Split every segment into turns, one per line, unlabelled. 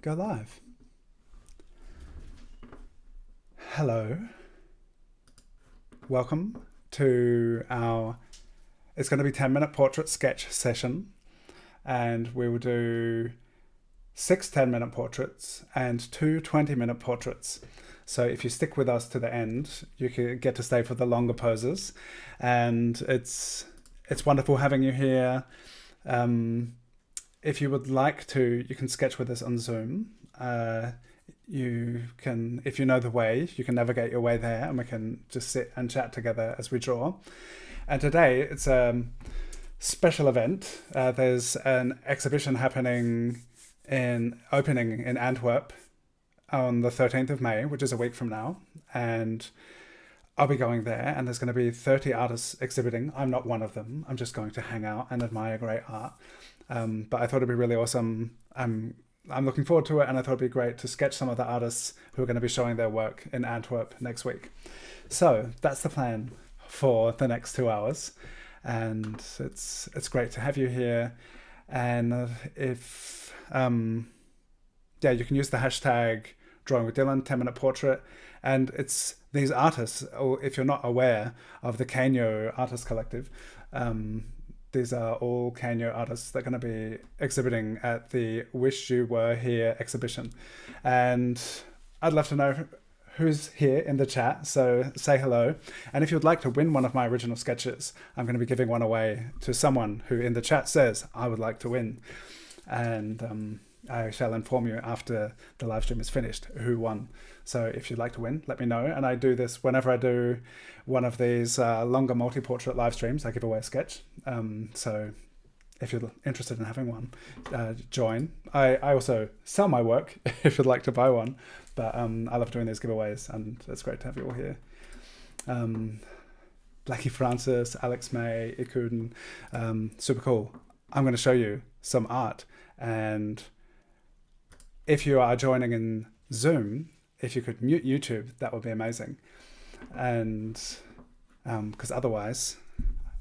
go live. Hello. Welcome to our, it's going to be 10-minute portrait sketch session, and we will do 6 10-minute portraits and 2 20-minute portraits. So if you stick with us to the end, you can get to stay for the longer poses, and it's wonderful having you here. If you would like to, you can sketch with us on Zoom. You can, if you know the way, you can navigate your way there, and we can just sit and chat together as we draw. And today it's a special event. There's an exhibition opening in Antwerp on the 13th of May, which is a week from now, and I'll be going there, and there's going to be 30 artists exhibiting. I'm not one of them. I'm just going to hang out and admire great art. But I thought it'd be really awesome. I'm looking forward to it, and I thought it'd be great to sketch some of the artists who are going to be showing their work in Antwerp next week. So that's the plan for the next 2 hours, and it's great to have you here. And if you can use the hashtag drawingwithdylan 10-minute portrait, and it's these artists, or if you're not aware of the Carreño Artist Collective, these are all Carreño artists that are going to be exhibiting at the Wish You Were Here exhibition. And I'd love to know who's here in the chat, so say hello. And if you'd like to win one of my original sketches, I'm going to be giving one away to someone who in the chat says, I would like to win. And I shall inform you after the live stream is finished who won. So if you'd like to win, let me know. And I do this whenever I do one of these longer multi-portrait live streams. I give away a sketch. So if you're interested in having one, join. I also sell my work if you'd like to buy one. But I love doing these giveaways, and it's great to have you all here. Blackie Francis, Alex May, Ikuden, super cool. I'm going to show you some art, and if you are joining in Zoom, if you could mute YouTube, that would be amazing. And because otherwise,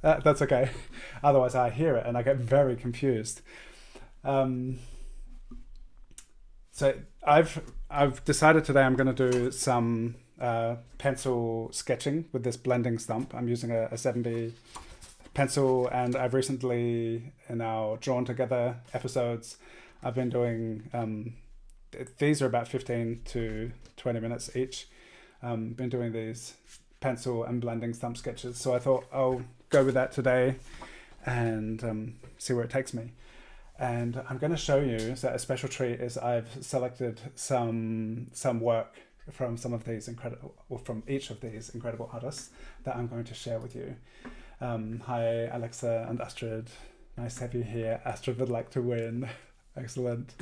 that's okay. Otherwise I hear it and I get very confused. So I've decided today I'm going to do some pencil sketching with this blending stump. I'm using a 7B pencil, and I've recently, in our Drawn Together episodes, I've been doing these are about 15 to 20 minutes each. Been doing these pencil and blending stump sketches. So I thought I'll go with that today and see where it takes me. And I'm going to show you, so a special treat is I've selected some work from some of these incredible, or from each of these incredible artists that I'm going to share with you. Hi, Alexa and Astrid. Nice to have you here. Astrid would like to win. Excellent.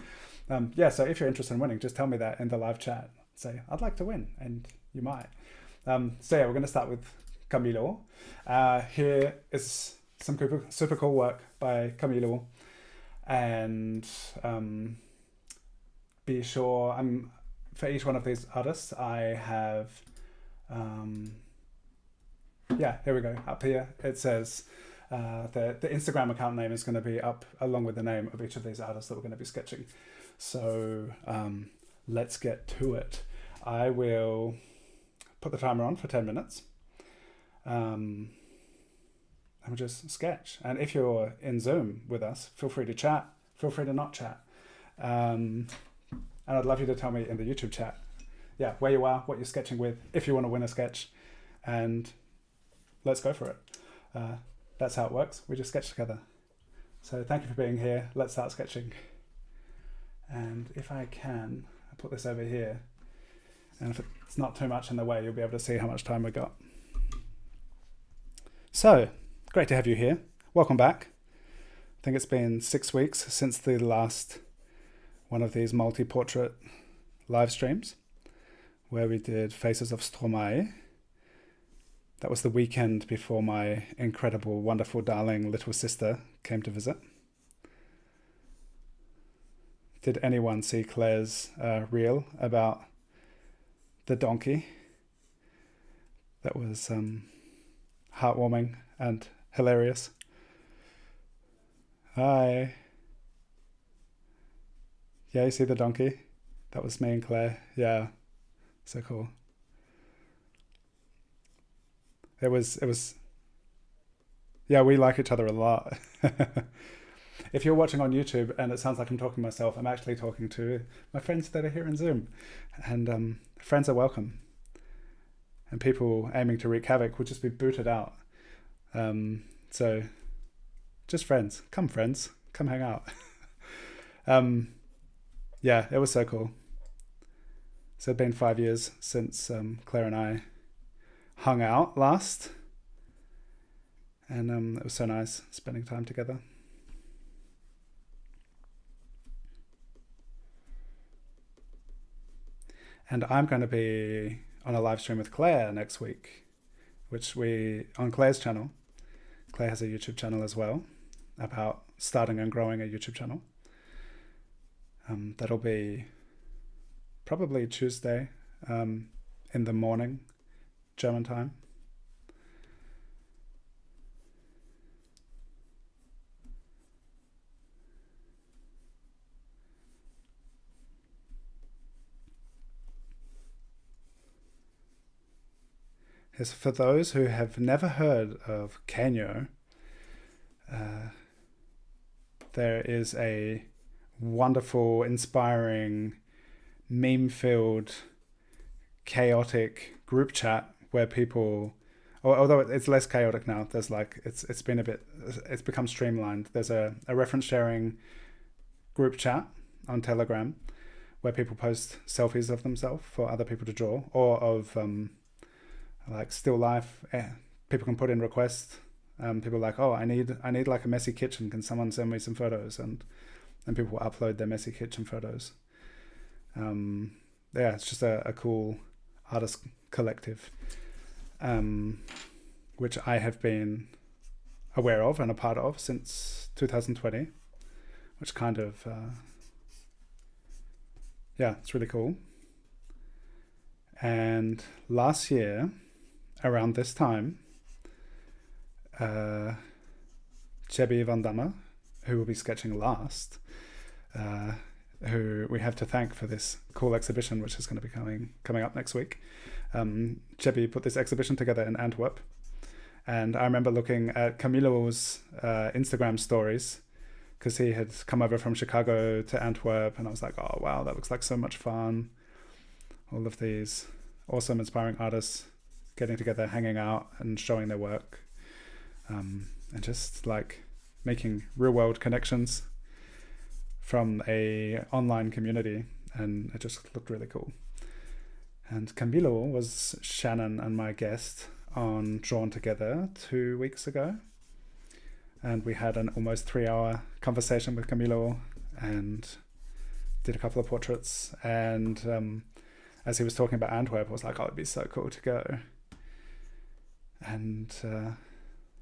So if you're interested in winning, just tell me that in the live chat. Say, I'd like to win, and you might. We're going to start with Camilo. Here is some super cool work by Camilo. And be sure, for each one of these artists, I have, here we go. Up here, it says, the Instagram account name is going to be up along with the name of each of these artists that we're going to be sketching. So let's get to it. I will put the timer on for 10 minutes. And we'll just sketch. And if you're in Zoom with us, feel free to chat. Feel free to not chat. And I'd love you to tell me in the YouTube chat, where you are, what you're sketching with, if you want to win a sketch. And let's go for it. That's how it works. We just sketch together. So thank you for being here. Let's start sketching. And if I can, I'll put this over here. And if it's not too much in the way, you'll be able to see how much time we got. So, great to have you here. Welcome back. I think it's been 6 weeks since the last one of these multi-portrait live streams where we did Faces of Stromae. That was the weekend before my incredible, wonderful, darling little sister came to visit. Did anyone see Claire's reel about the donkey? That was heartwarming and hilarious. Hi. Yeah, you see the donkey? That was me and Claire. Yeah, so cool. It was. Yeah, we like each other a lot. If you're watching on YouTube and it sounds like I'm talking to myself, I'm actually talking to my friends that are here in Zoom. And friends are welcome. And people aiming to wreak havoc will just be booted out. So just friends. Come friends. Come hang out. Yeah, it was so cool. So it'd been 5 years since Claire and I hung out last. And it was so nice spending time together. And I'm going to be on a live stream with Claire next week, which on Claire's channel. Claire has a YouTube channel as well about starting and growing a YouTube channel. That'll be probably Tuesday in the morning, German time. Is for those who have never heard of Carreño, there is a wonderful, inspiring, meme-filled, chaotic group chat where people, although it's less chaotic now, there's it's become streamlined. There's a reference sharing group chat on Telegram where people post selfies of themselves for other people to draw, or of like still life. People can put in requests. People are like, oh, I need like a messy kitchen. Can someone send me some photos? And people will upload their messy kitchen photos. Yeah, it's just a cool artist collective, which I have been aware of and a part of since 2020, which kind of, yeah, it's really cool. And last year, around this time, Tsjebbe Van Damme, who will be sketching last, who we have to thank for this cool exhibition, which is going to be coming up next week. Tsjebbe put this exhibition together in Antwerp, and I remember looking at Camilo's Instagram stories because he had come over from Chicago to Antwerp, and I was like, oh wow, that looks like so much fun. All of these awesome, inspiring artists getting together, hanging out and showing their work, and just like making real world connections from a online community, and it just looked really cool. And Camilo was Shannon and my guest on Drawn Together 2 weeks ago, and we had an almost 3-hour conversation with Camilo and did a couple of portraits. And as he was talking about Antwerp, I was like, oh, it'd be so cool to go. And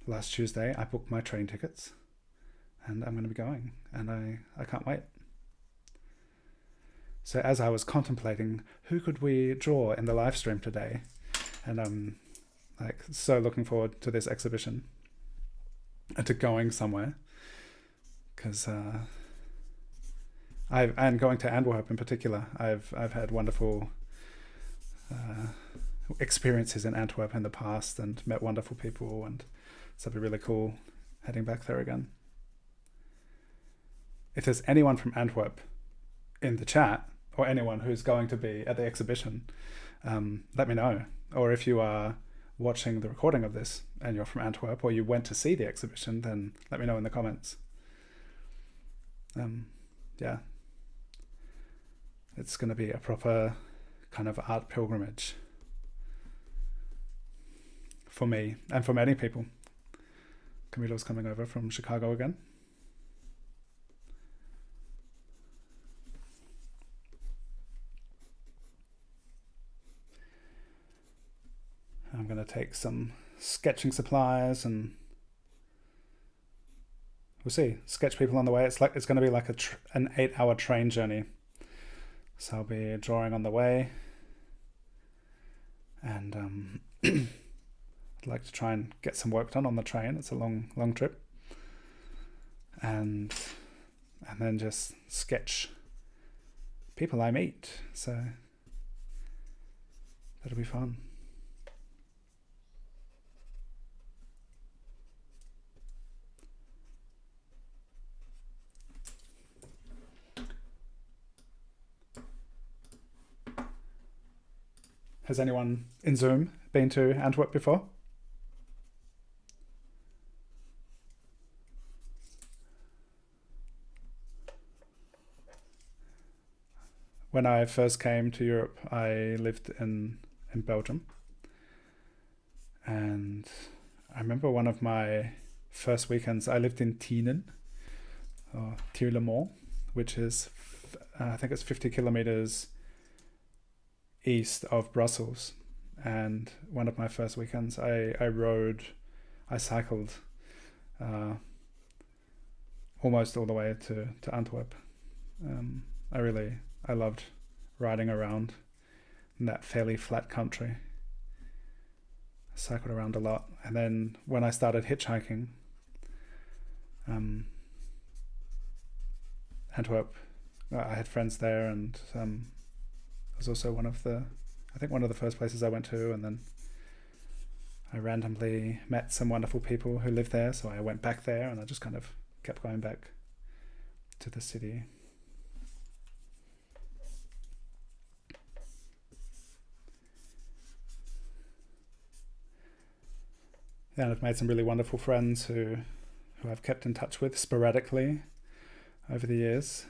last Tuesday I booked my train tickets, and I'm going to be going, and I can't wait. So as I was contemplating who could we draw in the live stream today, and I'm like so looking forward to this exhibition and to going somewhere, because and going to Antwerp in particular, I've had wonderful experiences in Antwerp in the past and met wonderful people, and so it'll be really cool heading back there again. If there's anyone from Antwerp in the chat, or anyone who's going to be at the exhibition, let me know. Or if you are watching the recording of this and you're from Antwerp, or you went to see the exhibition, then let me know in the comments. Yeah, it's going to be a proper kind of art pilgrimage for me and for many people. Camilo's coming over from Chicago again. I'm going to take some sketching supplies, and we'll see. Sketch people on the way. It's going to be like an 8-hour train journey. So I'll be drawing on the way, and I'd like to try and get some work done on the train. It's a long trip, and then just sketch people I meet. So that'll be fun. Has anyone in Zoom been to Antwerp before? When I first came to Europe, I lived in Belgium. And I remember one of my first weekends, I lived in Tienen, or Tierlemont, which is, I think it's 50 kilometers east of Brussels. And one of my first weekends, I cycled almost all the way to Antwerp. I loved riding around in that fairly flat country. I cycled around a lot. And then when I started hitchhiking, Antwerp, I had friends there, and it was also one of the first places I went to. And then I randomly met some wonderful people who lived there, so I went back there, and I just kind of kept going back to the city. And I've made some really wonderful friends who I've kept in touch with sporadically over the years.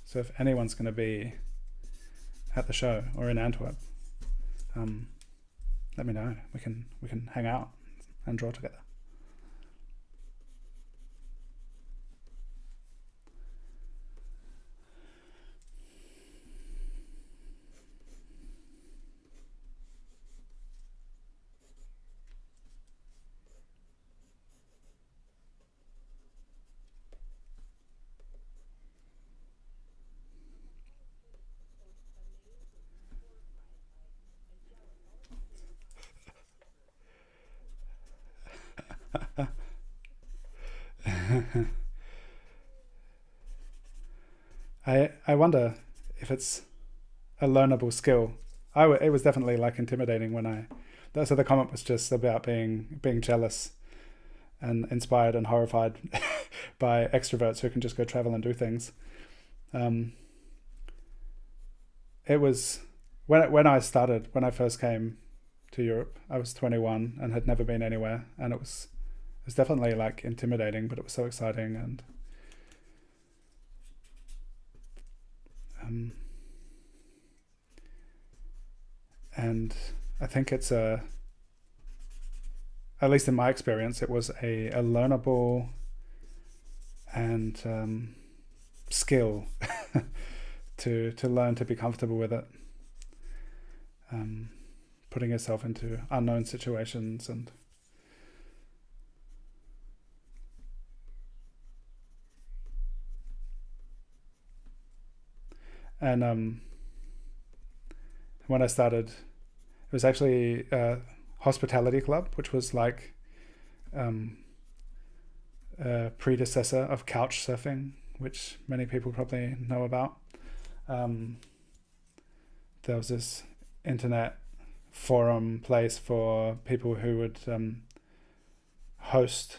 So if anyone's going to be at the show or in Antwerp, let me know. We can hang out and draw together. I wonder if it's a learnable skill. It was definitely like intimidating so the comment was just about being jealous and inspired and horrified by extroverts who can just go travel and do things. It was when I first came to Europe, I was 21 and had never been anywhere, and it was definitely like intimidating, but it was so exciting. And I think it's at least in my experience, it was a learnable and skill to learn to be comfortable with it. Putting yourself into unknown situations and when I started, it was actually a hospitality club, which was like a predecessor of couch surfing, which many people probably know about. There was this internet forum place for people who would host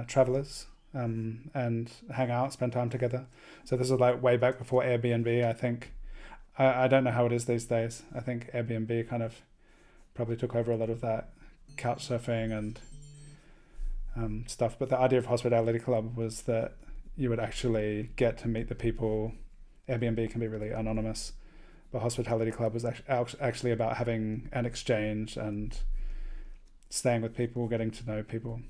travelers and hang out, spend time together. So this was like way back before Airbnb, I think. I don't know how it is these days. I think Airbnb kind of probably took over a lot of that couch surfing and stuff. But the idea of Hospitality Club was that you would actually get to meet the people. Airbnb can be really anonymous, but Hospitality Club was actually about having an exchange and staying with people, getting to know people.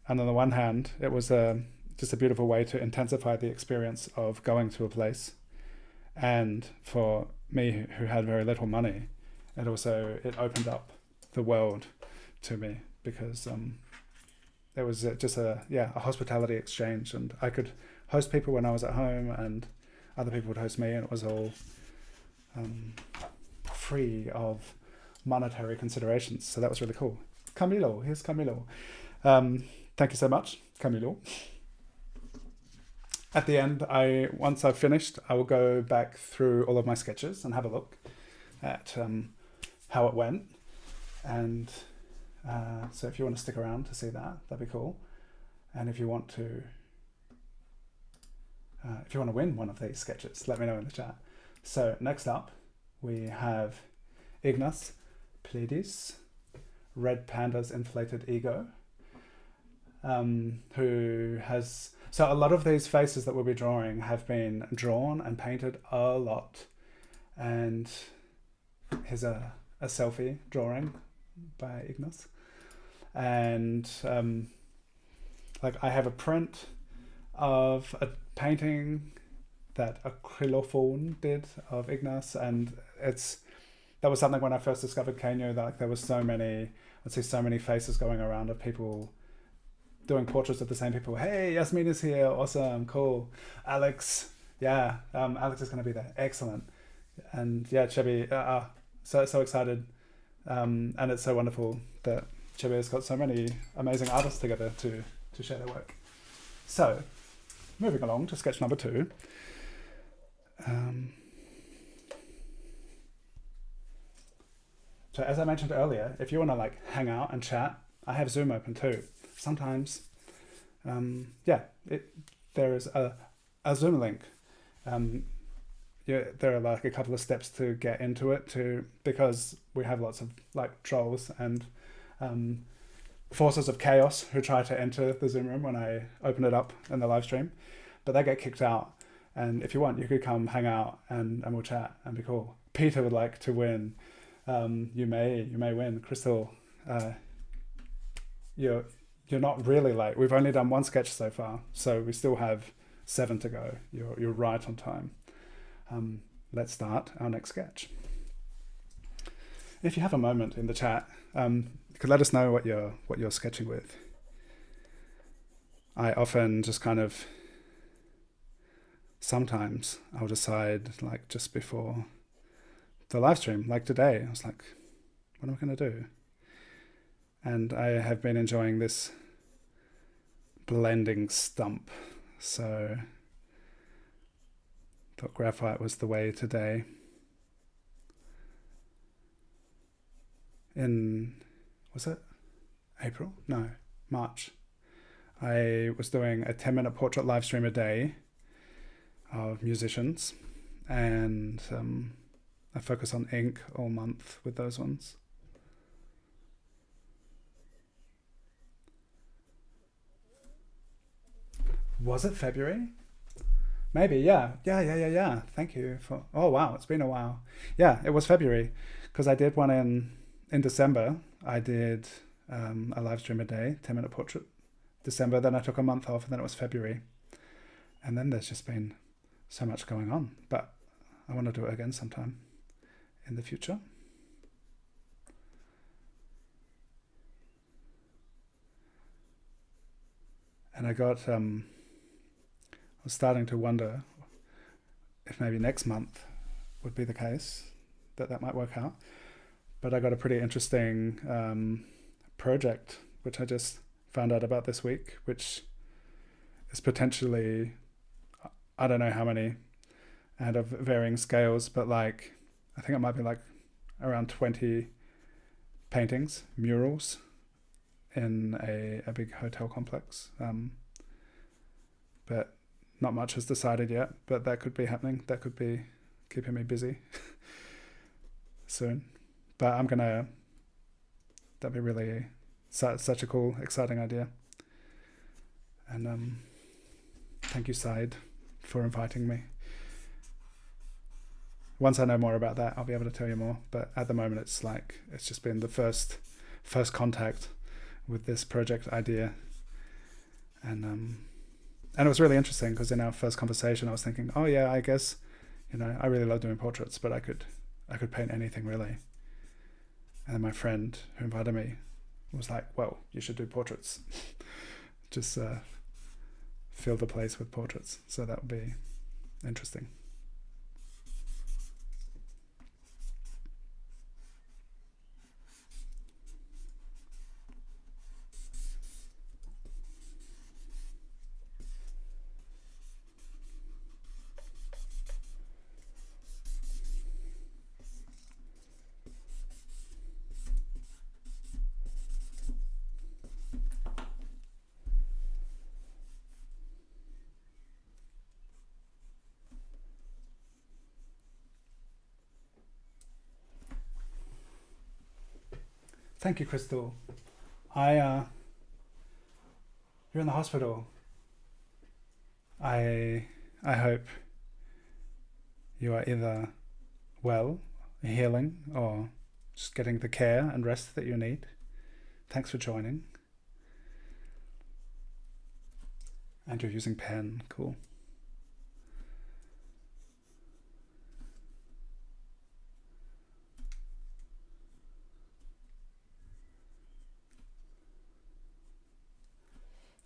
And on the one hand, it was just a beautiful way to intensify the experience of going to a place. And for me, who had very little money, it opened up the world to me, because it was just a hospitality exchange, and I could host people when I was at home, and other people would host me, and it was all free of monetary considerations. So that was really cool. Camilo, here's Camilo. Thank you so much, Camilo. At the end, once I've finished, I will go back through all of my sketches and have a look at how it went. And so if you want to stick around to see that, that'd be cool. And if you want to win one of these sketches, let me know in the chat. So next up, we have Ignas Pledys, Red Panda's Inflated Ego, who has... So a lot of these faces that we'll be drawing have been drawn and painted a lot. And here's a selfie drawing by Ignas. And like I have a print of a painting that Acrylophone did of Ignas, and that was something when I first discovered Carreño, that like, there was so many faces going around of people doing portraits of the same people. Hey, Yasmine is here, awesome, cool. Alex, yeah, Alex is going to be there, excellent. And yeah, Tsjebbe, so excited, and it's so wonderful that Tsjebbe has got so many amazing artists together to share their work. So, moving along to sketch number 2. So as I mentioned earlier, if you want to like hang out and chat, I have Zoom open too. Sometimes, there is a Zoom link. There are like a couple of steps to get into it because we have lots of like trolls and forces of chaos who try to enter the Zoom room when I open it up in the live stream, but they get kicked out. And if you want, you could come hang out and we'll chat and be cool. Peter would like to win. You may win. Crystal, you're not really late. We've only done 1 sketch so far, so we still have 7 to go. You're right on time. Let's start our next sketch. If you have a moment in the chat, you could let us know what you're sketching with. I often just kind of, sometimes I'll decide like just before the live stream, like today, I was like, what am I going to do? And I have been enjoying this blending stump, so thought graphite was the way today. Was it April? No, March. I was doing a 10-minute portrait live stream a day of musicians, and I focus on ink all month with those ones. Was it February? Maybe, yeah. Thank you for... Oh, wow, it's been a while. Yeah, it was February, because I did one in December. I did a live stream a day, 10-minute portrait. December, then I took a month off, and then it was February. And then there's just been so much going on, but I want to do it again sometime in the future. And I was starting to wonder if maybe next month would be the case, that might work out. But I got a pretty interesting project, which I just found out about this week, which is potentially, I don't know how many, and of varying scales, but like, I think it might be like around 20 paintings, murals, in a big hotel complex. But not much is decided yet, but that could be happening. That could be keeping me busy soon. But that'd be really such a cool, exciting idea. And thank you, Said, for inviting me. Once I know more about that, I'll be able to tell you more. But at the moment, it's just been the first contact with this project idea. And it was really interesting because in our first conversation, I was thinking, oh yeah, I guess, I really love doing portraits, but I could paint anything really. And then my friend who invited me was like, well, you should do portraits. Just fill the place with portraits. So that would be interesting. Thank you, Crystal. You're in the hospital. I hope you are either well, healing, or just getting the care and rest that you need. Thanks for joining. And you're using pen, cool.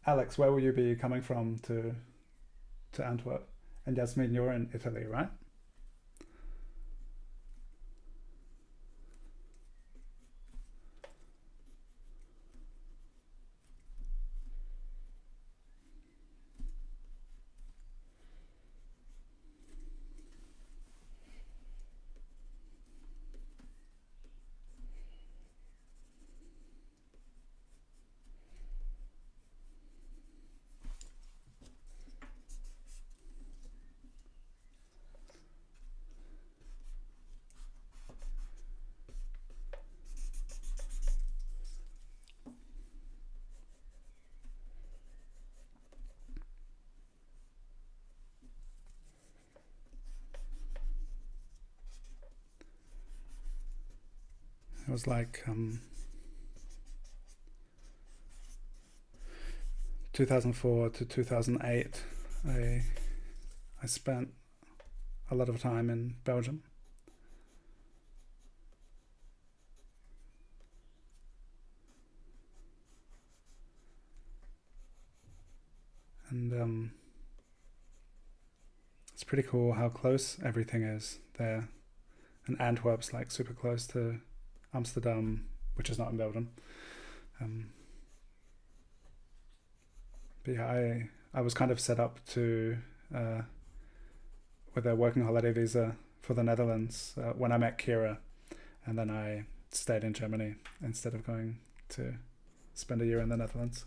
Alex, where will you be coming from to Antwerp? And Yasmine, you're in Italy, right? It was like 2004 to 2008. I spent a lot of time in Belgium. And it's pretty cool how close everything is there. And Antwerp's like super close to Amsterdam, which is not in Belgium. But yeah, I was kind of set up to with a working holiday visa for the Netherlands when I met Kira, and then I stayed in Germany instead of going to spend a year in the Netherlands.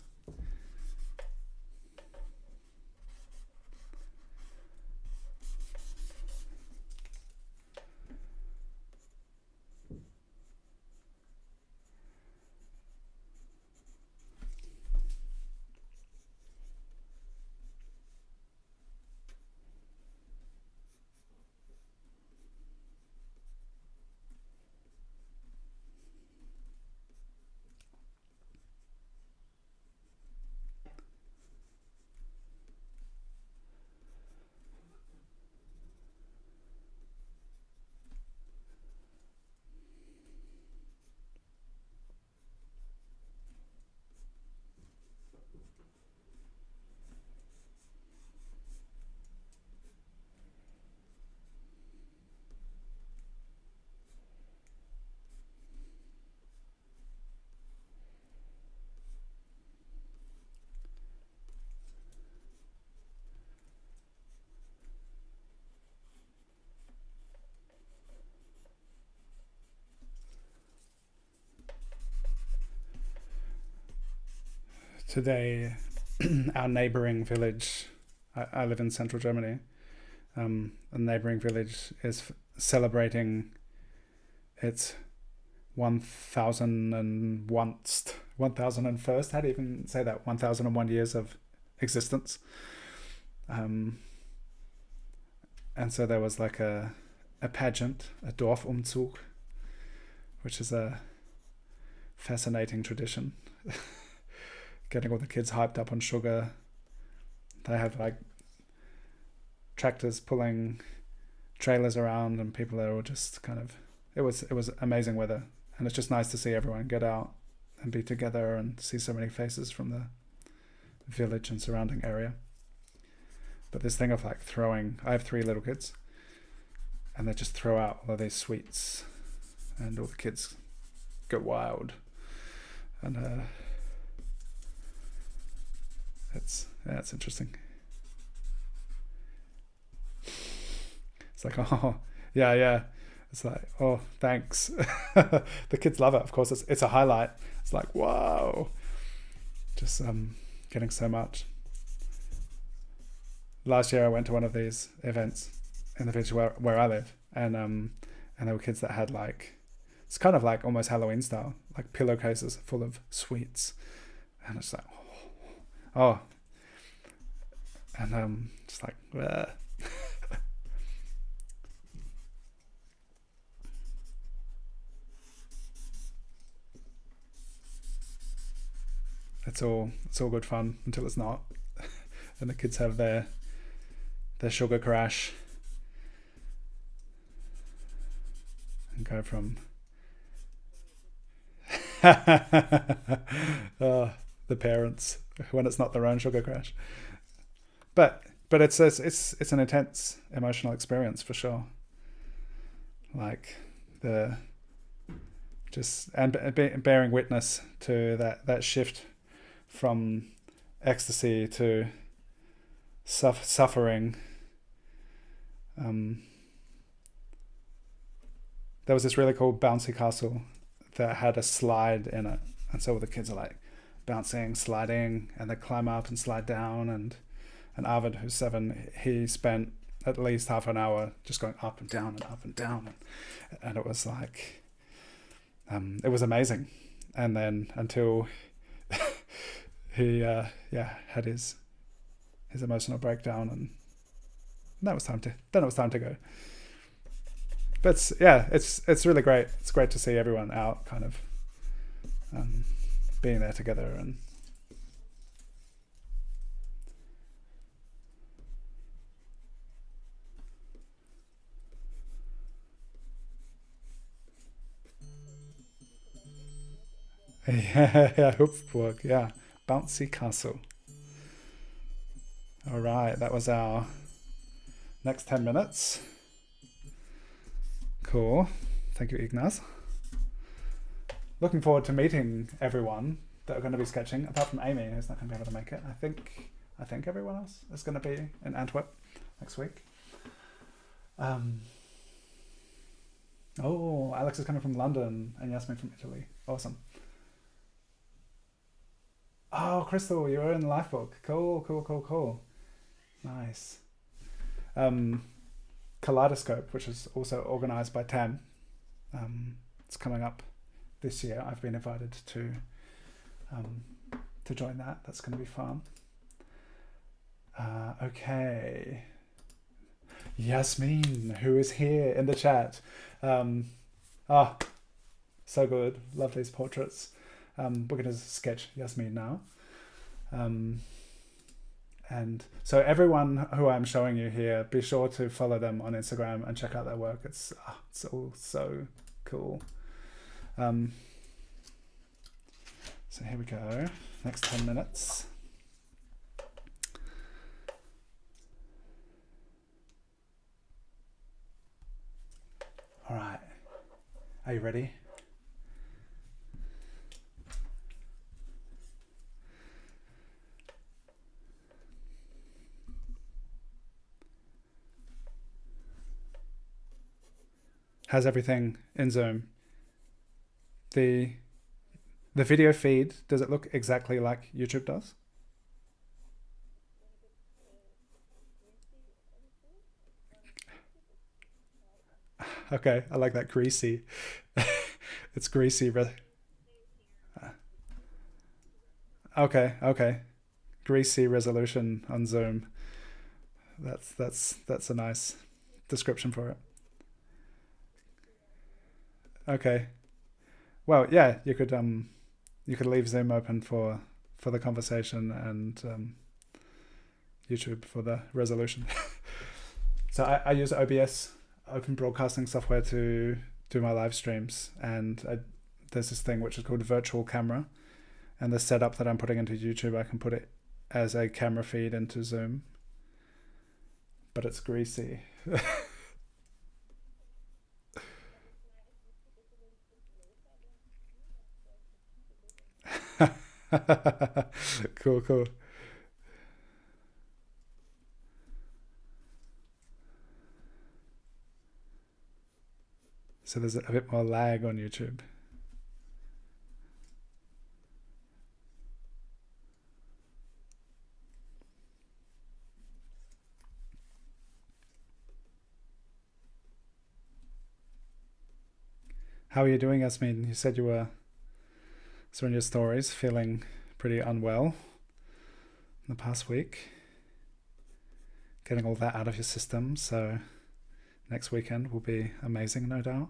Today, our neighboring village, I live in central Germany, a neighboring village is celebrating its 1001st, how do you even say that, 1001 years of existence. And so there was like a pageant, a Dorfumzug, which is a fascinating tradition. Getting all the kids hyped up on sugar. They have like tractors pulling trailers around, and people are all just kind of. It was amazing weather, and it's just nice to see everyone get out and be together and see so many faces from the village and surrounding area. But this thing of like throwing. I have 3 little kids, and they just throw out all of these sweets, and all the kids go wild, and it's interesting. It's like, oh yeah. It's like, oh, thanks. The kids love it. Of course, it's a highlight. It's like, wow, just getting so much. Last year, I went to one of these events in the village where I live, and there were kids that had like It's kind of like almost Halloween style, like pillowcases full of sweets, and it's like, oh, and just like, bleh. It's all good fun until it's not, and the kids have their sugar crash and go from oh, the parents when it's not their own sugar crash. But it's an intense emotional experience for sure. Like the just and bearing witness to that shift from ecstasy to suffering. There was this really cool bouncy castle that had a slide in it, and so all the kids are like bouncing, sliding, and they climb up and slide down. And Arvid, who's 7, he spent at least half an hour just going up and down and up and down, and it was like, it was amazing. And then until he had his emotional breakdown, and then it was time to go. But it's really great. It's great to see everyone out, kind of being there together. And yeah, Hupfburg, yeah, bouncy castle. All right, that was our next 10 minutes. Cool. Thank you, Ignas. Looking forward to meeting everyone that are going to be sketching, apart from Aimee, who's not going to be able to make it. I think everyone else is going to be in Antwerp next week. Oh, Alex is coming from London and Yasmine from Italy. Awesome. Oh, Crystal, you're in the Lifebook. Cool. Nice. Kaleidoscope, which is also organised by Tam. It's coming up this year. I've been invited to join that. That's going to be fun. Okay. Yasmine, who is here in the chat. So good. Love these portraits. We're going to sketch Yasmine now. And so everyone who I'm showing you here, be sure to follow them on Instagram and check out their work. It's all so cool. So here we go. Next 10 minutes. All right. Are you ready? How's everything in Zoom? The video feed, does it look exactly like YouTube does? Okay, I like that, greasy. It's greasy. Okay. Greasy resolution on Zoom. That's a nice description for it. Okay. Well, yeah, you could leave Zoom open for the conversation and YouTube for the resolution. So I use OBS, Open Broadcasting Software, to do my live streams, and there's this thing which is called virtual camera, and the setup that I'm putting into YouTube, I can put it as a camera feed into Zoom, but it's greasy. Cool. So there's a bit more lag on YouTube. How are you doing, Yasmine? You said you were, saw in your stories, feeling pretty unwell in the past week. Getting all that out of your system, so next weekend will be amazing, no doubt.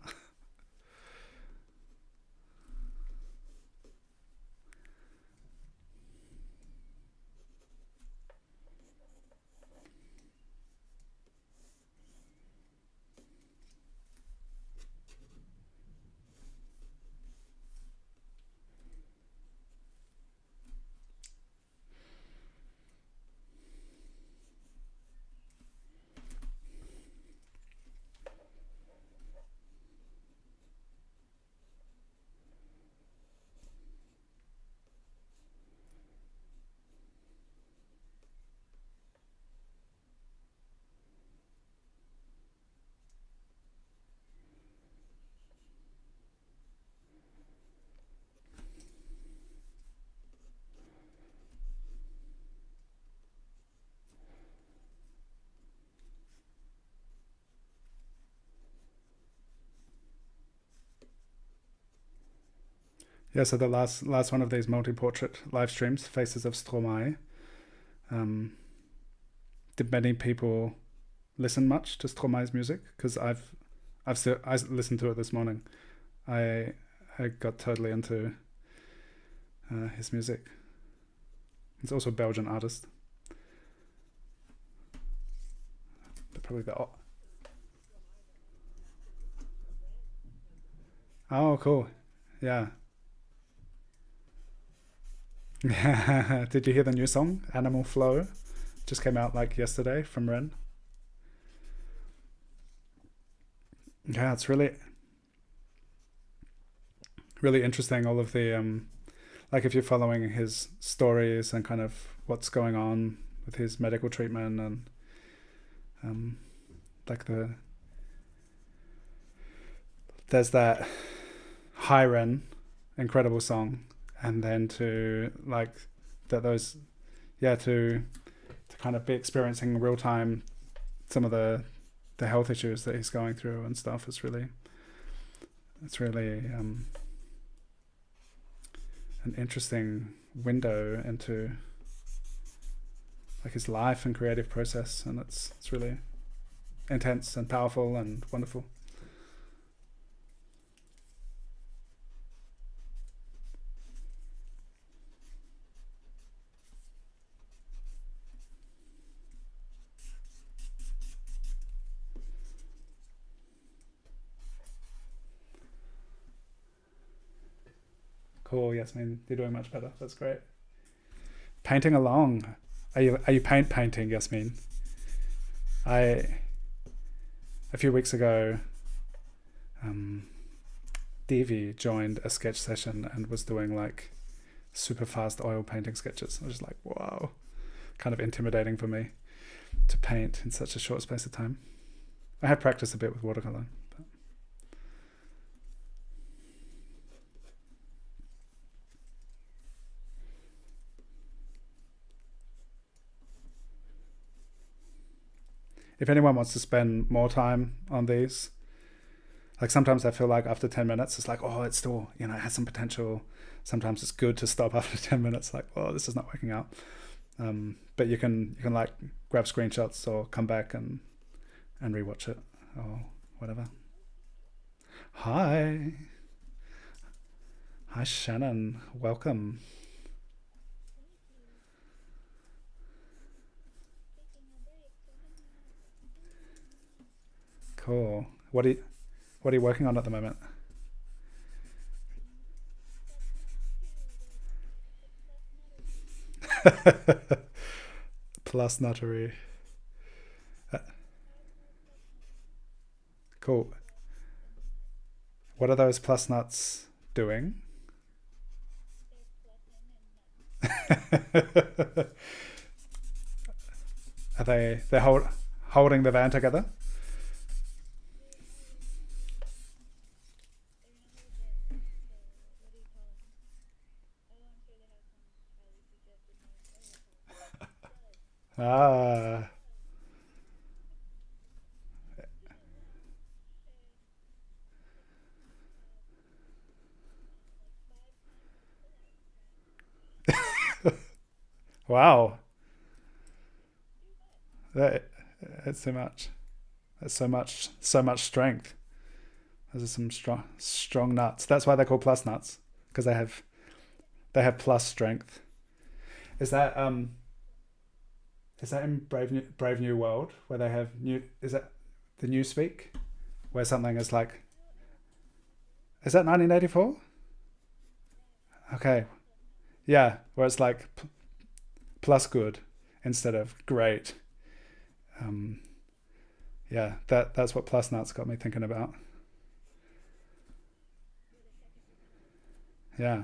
Yeah, so the last one of these multi-portrait live streams, Faces of Stromae. Did many people listen much to Stromae's music? Because I listened to it this morning. I got totally into his music. He's also a Belgian artist. But probably the oh, cool. Yeah. Did you hear the new song, Animal Flow? Just came out like yesterday from Ren. Yeah, it's really interesting. All of the like if you're following his stories and kind of what's going on with his medical treatment and like there's that High Ren, incredible song, and then to like that those to kind of be experiencing real time some of the health issues that he's going through and stuff. It's really an interesting window into like his life and creative process, and it's really intense and powerful and wonderful. Cool, Yasmine, you're doing much better. That's great. Painting along. Are you painting, Yasmine? I a few weeks ago, Devi joined a sketch session and was doing like super fast oil painting sketches. I was just like, wow, kind of intimidating for me to paint in such a short space of time. I have practiced a bit with watercolor. If anyone wants to spend more time on these, like sometimes I feel like after 10 minutes, it's like, oh, it's still, it has some potential. Sometimes it's good to stop after 10 minutes, like, oh, this is not working out. But you can like grab screenshots or come back and rewatch it or whatever. Hi, Shannon, welcome. Cool. What are you working on at the moment? Plus nuttery. Uh, cool. What are those plus nuts doing? Are they're holding the van together? Ah, Wow. That, that's too much. That's so much strength. Those are some strong nuts. That's why they're called plus nuts, because they have plus strength. Is that in Brave New World where they have new? Is that the New Speak, where something is like? Is that 1984? Okay, yeah, where it's like plus good instead of great. Um, yeah, that's what plus nuts got me thinking about. Yeah,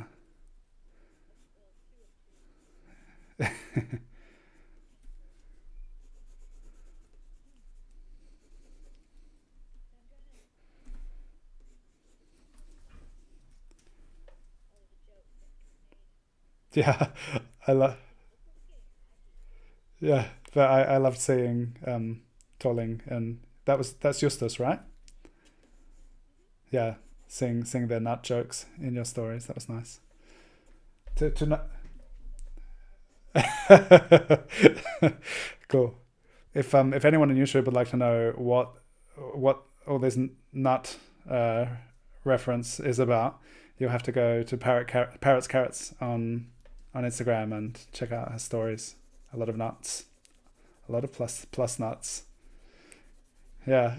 yeah, I love. Yeah, but I loved seeing Tolling, and that's Justus, right? Yeah, seeing their nut jokes in your stories. That was nice. To not. Cool. If anyone on YouTube would like to know what all this nut uh, reference is about, you'll have to go to Parrots Carrots on Instagram and check out her stories. A lot of nuts, a lot of plus nuts. Yeah,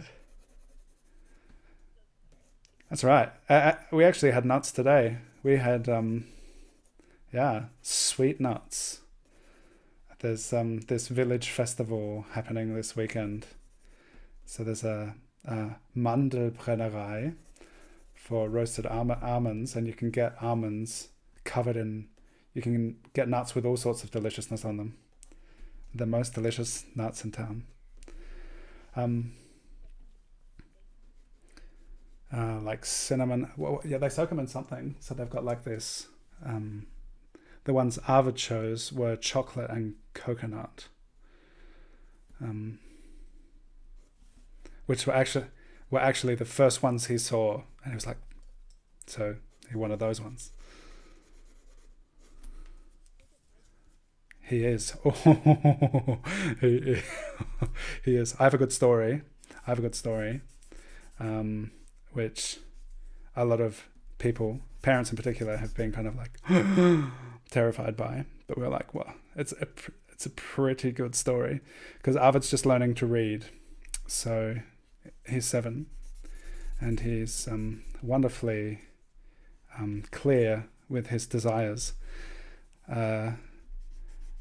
that's right. We actually had nuts today. We had yeah, sweet nuts. There's this village festival happening this weekend. So there's a Mandelbrennerei for roasted almonds, and you can get almonds covered in. You can get nuts with all sorts of deliciousness on them. The most delicious nuts in town. Um, like cinnamon. Well, yeah, they soak them in something. So they've got like this. Um, the ones Arvid chose were chocolate and coconut, um, which were actually the first ones he saw, and he was like, so he wanted those ones. He is. Oh, he, he is. I have a good story. I have a good story, um, which a lot of people, parents in particular, have been kind of like terrified by. But we're like, well, it's a pretty good story because Arvid's just learning to read. So he's 7, and he's wonderfully clear with his desires. Uh,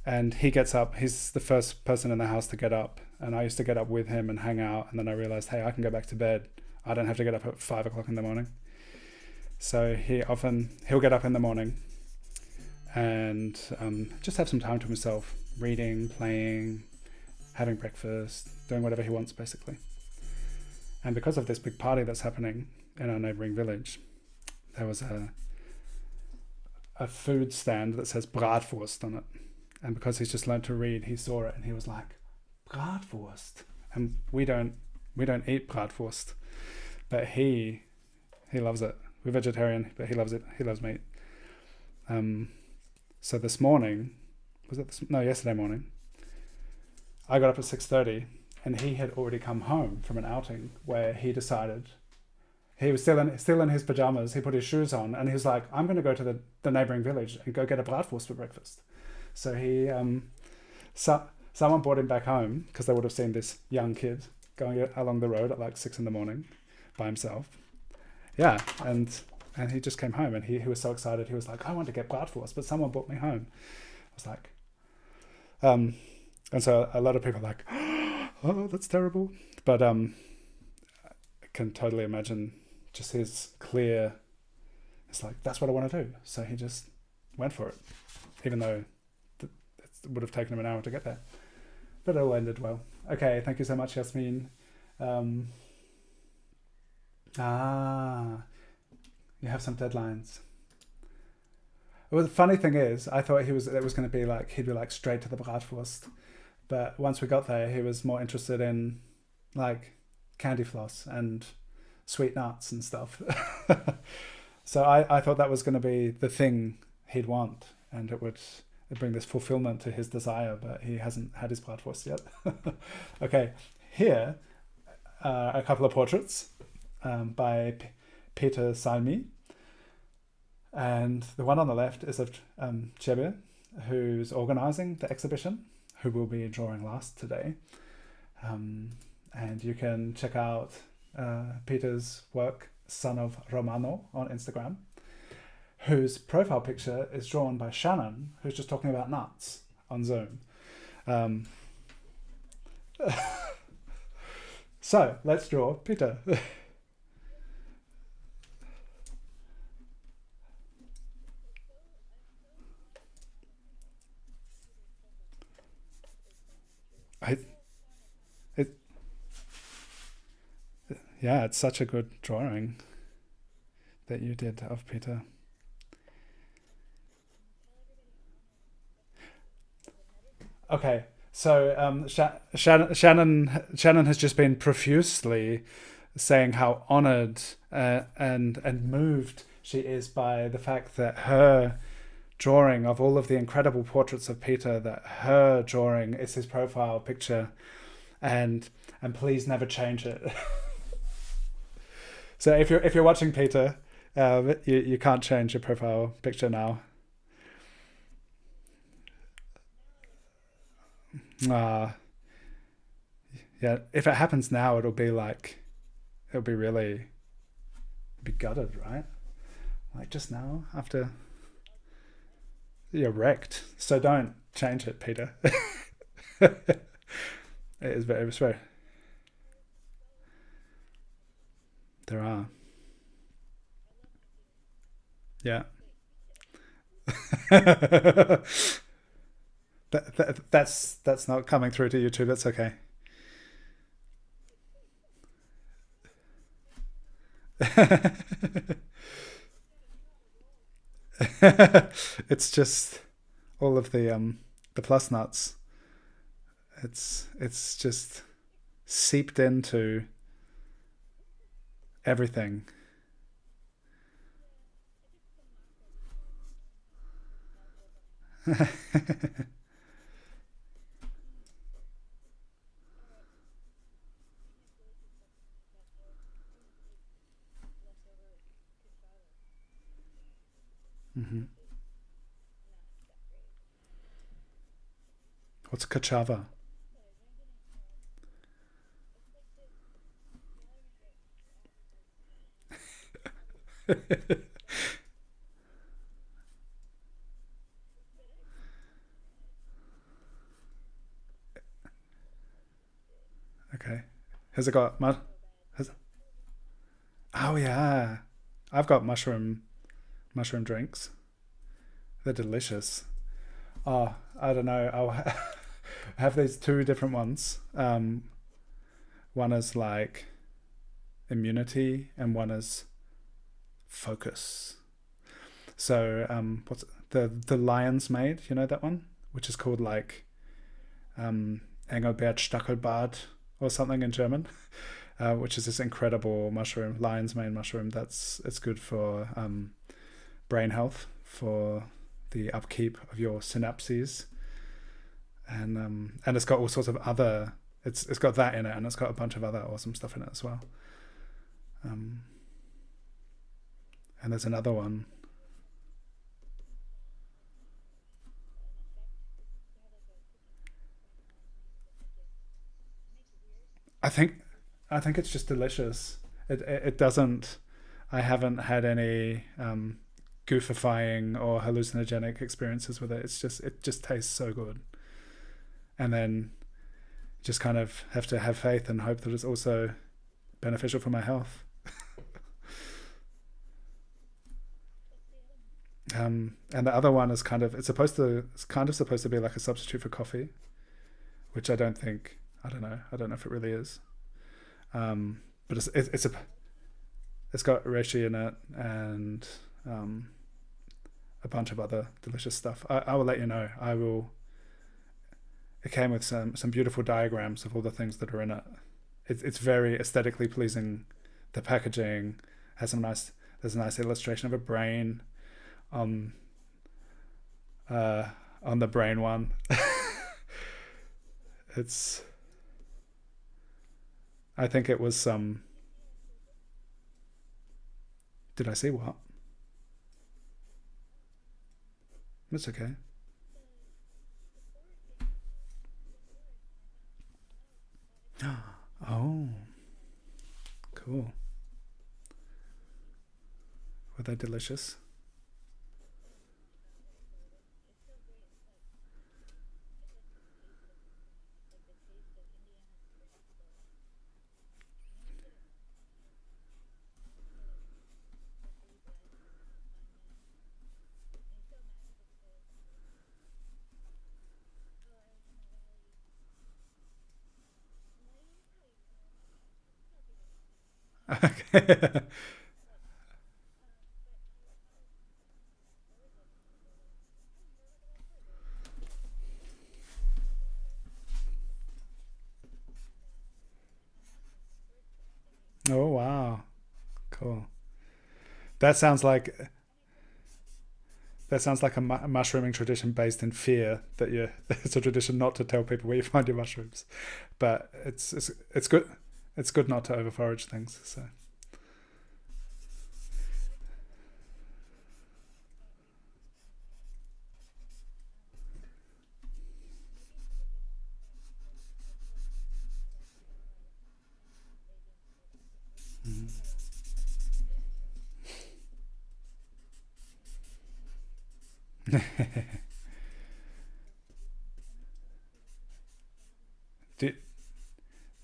and he gets up. He's the first person in the house to get up, and I used to get up with him and hang out. And then I realized, hey, I can go back to bed. I don't have to get up at 5 o'clock in the morning. So he'll get up in the morning and just have some time to himself, reading, playing, having breakfast, doing whatever he wants, basically. And because of this big party that's happening in our neighboring village, there was a food stand that says Bratwurst on it. And because he's just learned to read, he saw it and he was like, Bratwurst. And we don't eat Bratwurst, but he loves it. We're vegetarian, but he loves it. He loves meat. So this morning, yesterday morning, I got up at 6:30, and he had already come home from an outing where he decided he was still in his pajamas. He put his shoes on, and he was like, "I'm going to go to the neighboring village and go get a bratwurst for breakfast." So someone brought him back home because they would have seen this young kid going along the road at like 6 in the morning by himself. Yeah, and he just came home, and he was so excited. He was like, "I want to get bratwurst, but someone brought me home." I was like, and so a lot of people are like, "Oh, that's terrible," but I can totally imagine just his clear. It's like that's what I want to do. So he just went for it, even though it would have taken him an hour to get there. But it all ended well. Okay, thank you so much, Yasmine. Um, you have some deadlines. Well, the funny thing is, I thought it was going to be like he'd be like straight to the bratwurst, but once we got there, he was more interested in like candy floss and sweet nuts and stuff. So I thought that was going to be the thing he'd want, and it would bring this fulfillment to his desire, but he hasn't had his bratwurst yet. Okay, here a couple of portraits by Peter Salmi, and the one on the left is of Tsjebbe, who's organising the exhibition, who will be drawing last today. And you can check out Peter's work, Son of Romano, on Instagram, whose profile picture is drawn by Shannon, who's just talking about nuts on Zoom. So let's draw Peter. Yeah, it's such a good drawing that you did of Peter. Okay, so Shannon has just been profusely saying how honoured and moved she is by the fact that her drawing of all of the incredible portraits of Peter, that her drawing is his profile picture, and please never change it. So if you're watching Peter, you can't change your profile picture now. Yeah, if it happens now, it'll be really be gutted, right? Like just now, after you're wrecked. So don't change it, Peter. It was very. There are. Yeah. That's not coming through to YouTube. That's okay. It's just all of the plus nuts. It's just seeped into everything. Hmm. What's cassava? Okay. Has it got has, oh yeah. I've got mushroom drinks. They're delicious. Oh, I don't know. I'll have these two different ones. One is like immunity and one is focus. So what's the lion's maid, you know that one? Which is called like Engelbert Stachelbart or something in German, which is this incredible mushroom, lion's mane mushroom. It's good for brain health, for the upkeep of your synapses, and it's got all sorts of other. It's got that in it, and it's got a bunch of other awesome stuff in it as well. And there's another one. I think it's just delicious. It doesn't. I haven't had any goofifying or hallucinogenic experiences with it. It just tastes so good. And then just kind of have to have faith and hope that it's also beneficial for my health. And the other one is it's kind of supposed to be like a substitute for coffee, which I don't think. I don't know if it really is. But it's got reishi in it and a bunch of other delicious stuff. I will let you know. It came with some beautiful diagrams of all the things that are in it. It's very aesthetically pleasing. The packaging has there's a nice illustration of a brain. A on the brain one. It's, I think it was some, did I see what? That's okay. Oh, cool. Were they delicious? Okay. Oh wow, cool. That sounds like that sounds like a mushrooming tradition based in fear. That you it's a tradition not to tell people where you find your mushrooms, but it's good. It's good not to overforage things. So. do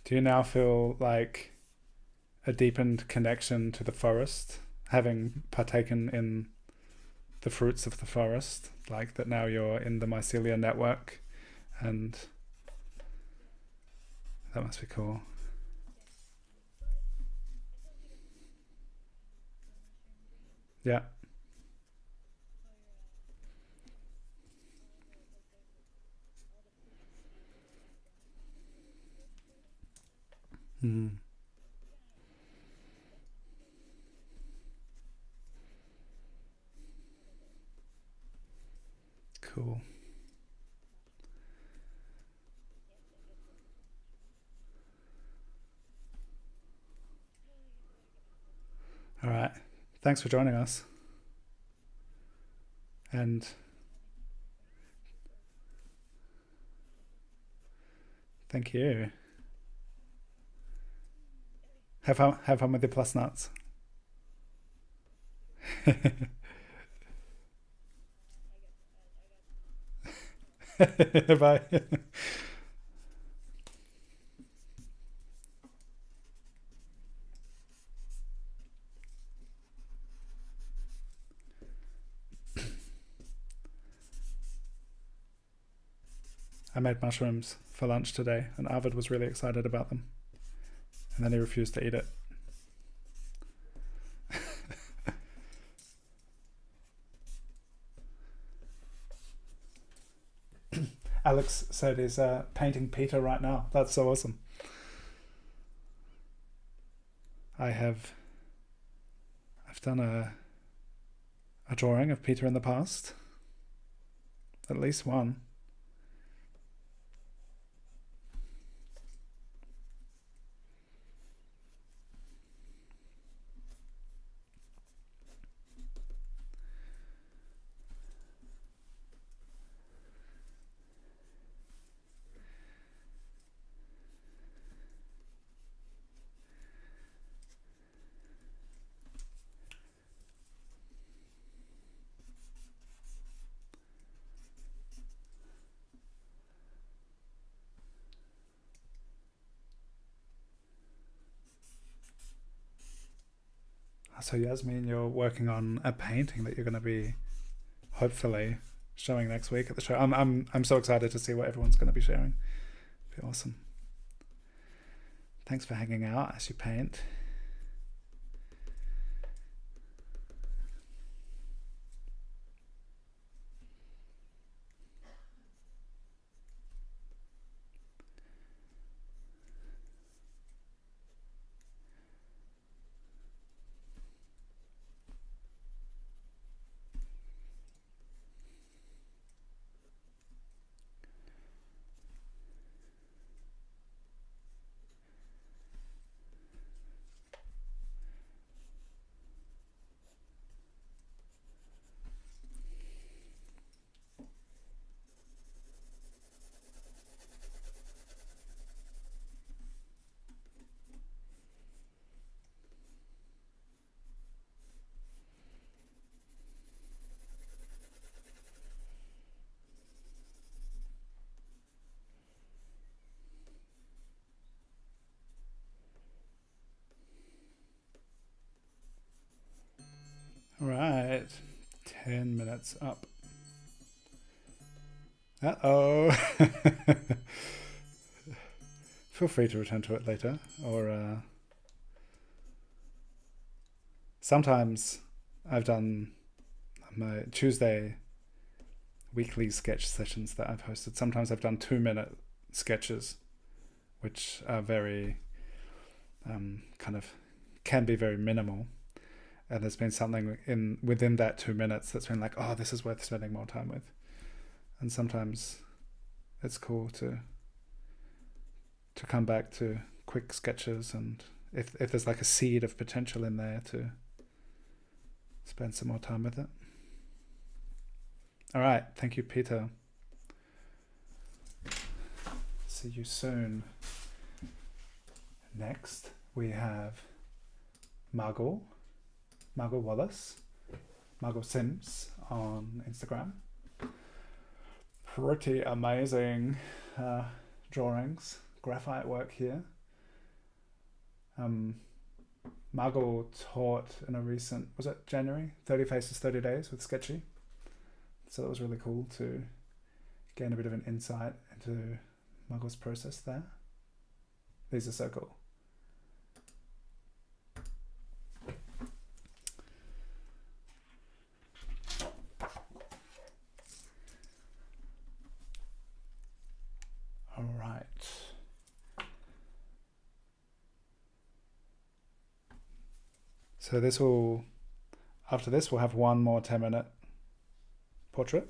Do you now feel like a deepened connection to the forest, having partaken in the fruits of the forest? Like that now you're in the mycelia network, and that must be cool. Yeah. Mm, cool. All right. Thanks for joining us. And thank you. Have fun with your plus nuts. Bye. I made mushrooms for lunch today, and Arvid was really excited about them. And then he refused to eat it. Alex said he's painting Peter right now. That's so awesome. I've done a drawing of Peter in the past. At least one. So Yasmine, you're working on a painting that you're going to be hopefully showing next week at the show. I'm so excited to see what everyone's going to be sharing. It'll be awesome. Thanks for hanging out as you paint. Right. 10 minutes up. Uh-oh. Feel free to return to it later. Or sometimes I've done my Tuesday weekly sketch sessions that I've hosted. Sometimes I've done 2-minute sketches, which are very kind of can be very minimal. And there's been something within that 2 minutes that's been like, oh, this is worth spending more time with. And sometimes it's cool to come back to quick sketches, and if there's like a seed of potential in there, to spend some more time with it. All right, thank you, Peter. See you soon. Next, we have Margo Wallace, Margo Sims on Instagram. Pretty amazing drawings, graphite work here. Margo taught in a recent, was it January? 30 Faces, 30 Days with Sketchy. So it was really cool to gain a bit of an insight into Margo's process there. These are so cool. All right. So after this, we'll have one more 10-minute portrait,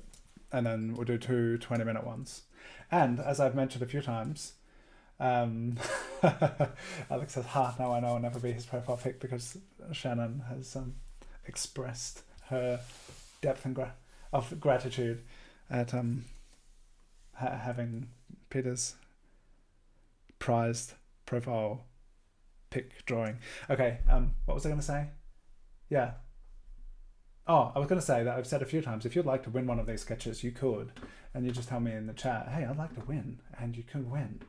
and then we'll do 2 20-minute ones. And as I've mentioned a few times, Alex says, now I know I'll never be his profile pic, because Shannon has expressed her depth and of gratitude at having Peter's prized profile pic drawing. Okay, what was I going to say? Yeah. Oh, I was going to say that I've said a few times, if you'd like to win one of these sketches, you could. And you just tell me in the chat, hey, I'd like to win. And you can win.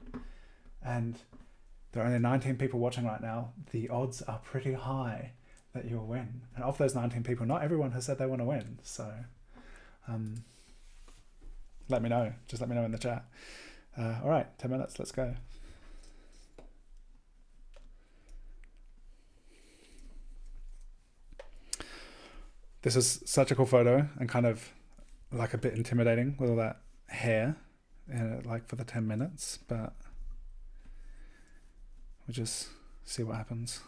And there are only 19 people watching right now. The odds are pretty high that you'll win. And of those 19 people, not everyone has said they want to win. So let me know. Just let me know in the chat. All right, 10 minutes. Let's go. This is such a cool photo, and kind of like a bit intimidating with all that hair, like for the 10 minutes, but we'll just see what happens.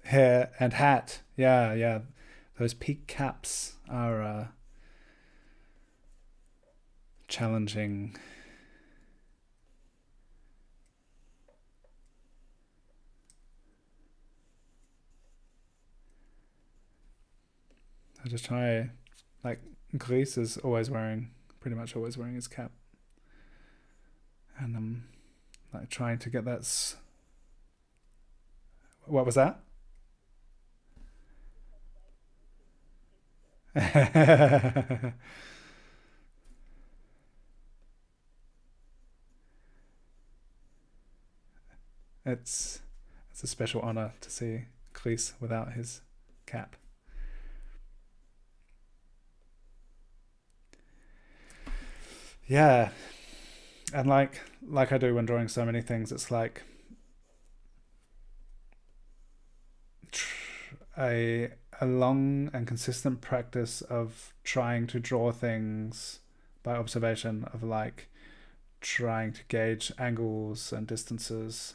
Hair and hat. Yeah. Those peak caps are challenging. I just try, like, Grease is pretty much always wearing his cap. And I'm like trying to get that. What was that? It's a special honor to see Grease without his cap. Yeah, and like I do when drawing so many things, it's like a long and consistent practice of trying to draw things by observation, of like trying to gauge angles and distances,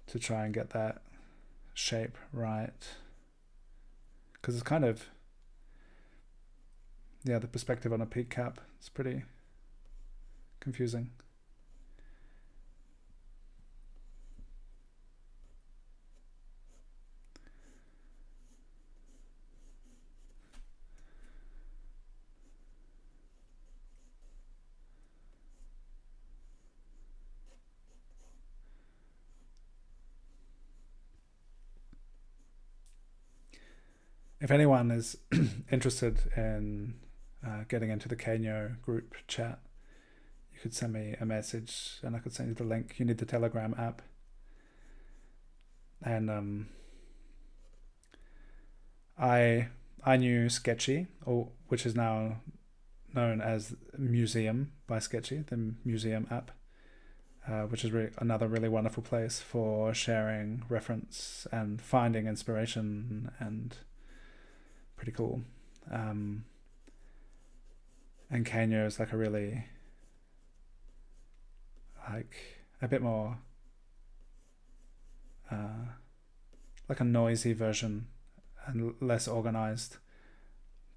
to try and get that shape right, because it's kind of, yeah, the perspective on a peak cap is pretty confusing. If anyone is interested in getting into the Kenyo group chat, you could send me a message and I could send you the link. You need the Telegram app. And I knew Sketchy, or which is now known as Museum by Sketchy, the Museum app, which is another really wonderful place for sharing reference and finding inspiration, and pretty cool. And Canyo is like a really, like a bit more like a noisy version and less organized,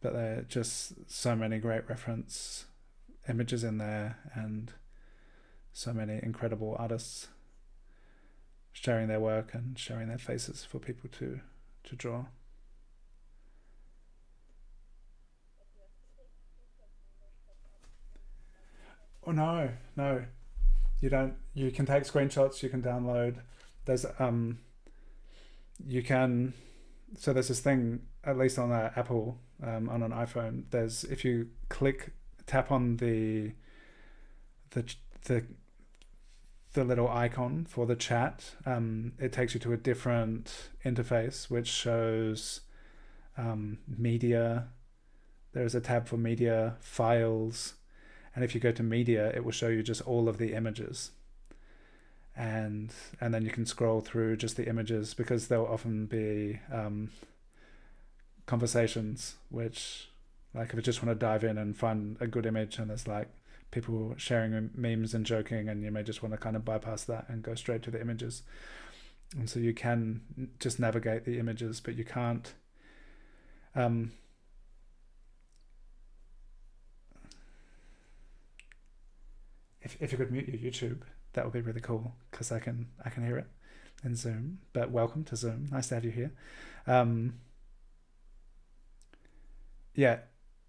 but there are just so many great reference images in there, and so many incredible artists sharing their work and sharing their faces for people to draw. Oh no, you don't. You can take screenshots, you can download. There's you can, so there's this thing, at least on an Apple, on an iPhone, there's, if you tap on the little icon for the chat, it takes you to a different interface which shows media. There's a tab for media, files, and if you go to media, it will show you just all of the images. And then you can scroll through just the images, because there'll often be conversations which, like, if you just want to dive in and find a good image and there's like people sharing memes and joking, and you may just want to kind of bypass that and go straight to the images. And so you can just navigate the images, but you can't if you could mute your YouTube, that would be really cool, because I can hear it in Zoom. But welcome to Zoom. Nice to have you here. Yeah,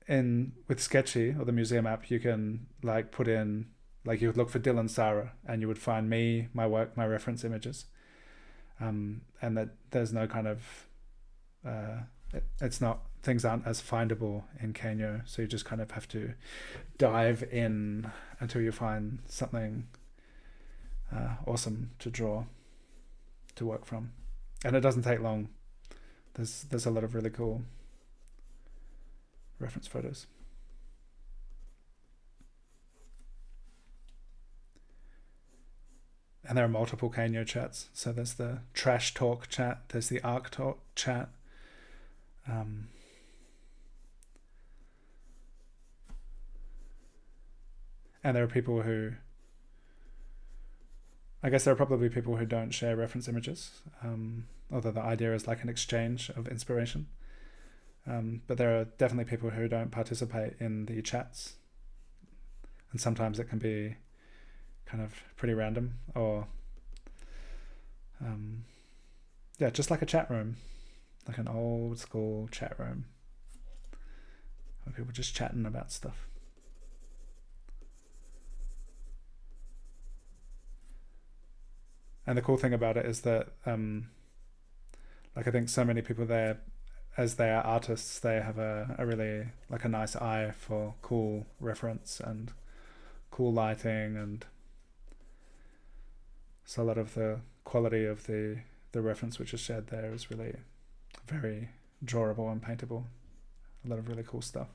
with Sketchy or the Museum app, you can like put in, like, you would look for Dylan Sara and you would find me, my work, my reference images. And that there's no kind of it's not, things aren't as findable in Canyo, so you just kind of have to dive in until you find something awesome to draw, to work from. And it doesn't take long. There's a lot of really cool reference photos. And there are multiple Canyo chats. So there's the Trash Talk chat, there's the Arc Talk chat. And there are people who, I guess there are probably people who don't share reference images, although the idea is like an exchange of inspiration. But there are definitely people who don't participate in the chats. And sometimes it can be kind of pretty random, or yeah, just like a chat room, like an old school chat room where people just chatting about stuff. And the cool thing about it is that like, I think so many people there, as they are artists, they have a really, like, a nice eye for cool reference and cool lighting, and so a lot of the quality of the reference which is shared there is really very drawable and paintable. A lot of really cool stuff.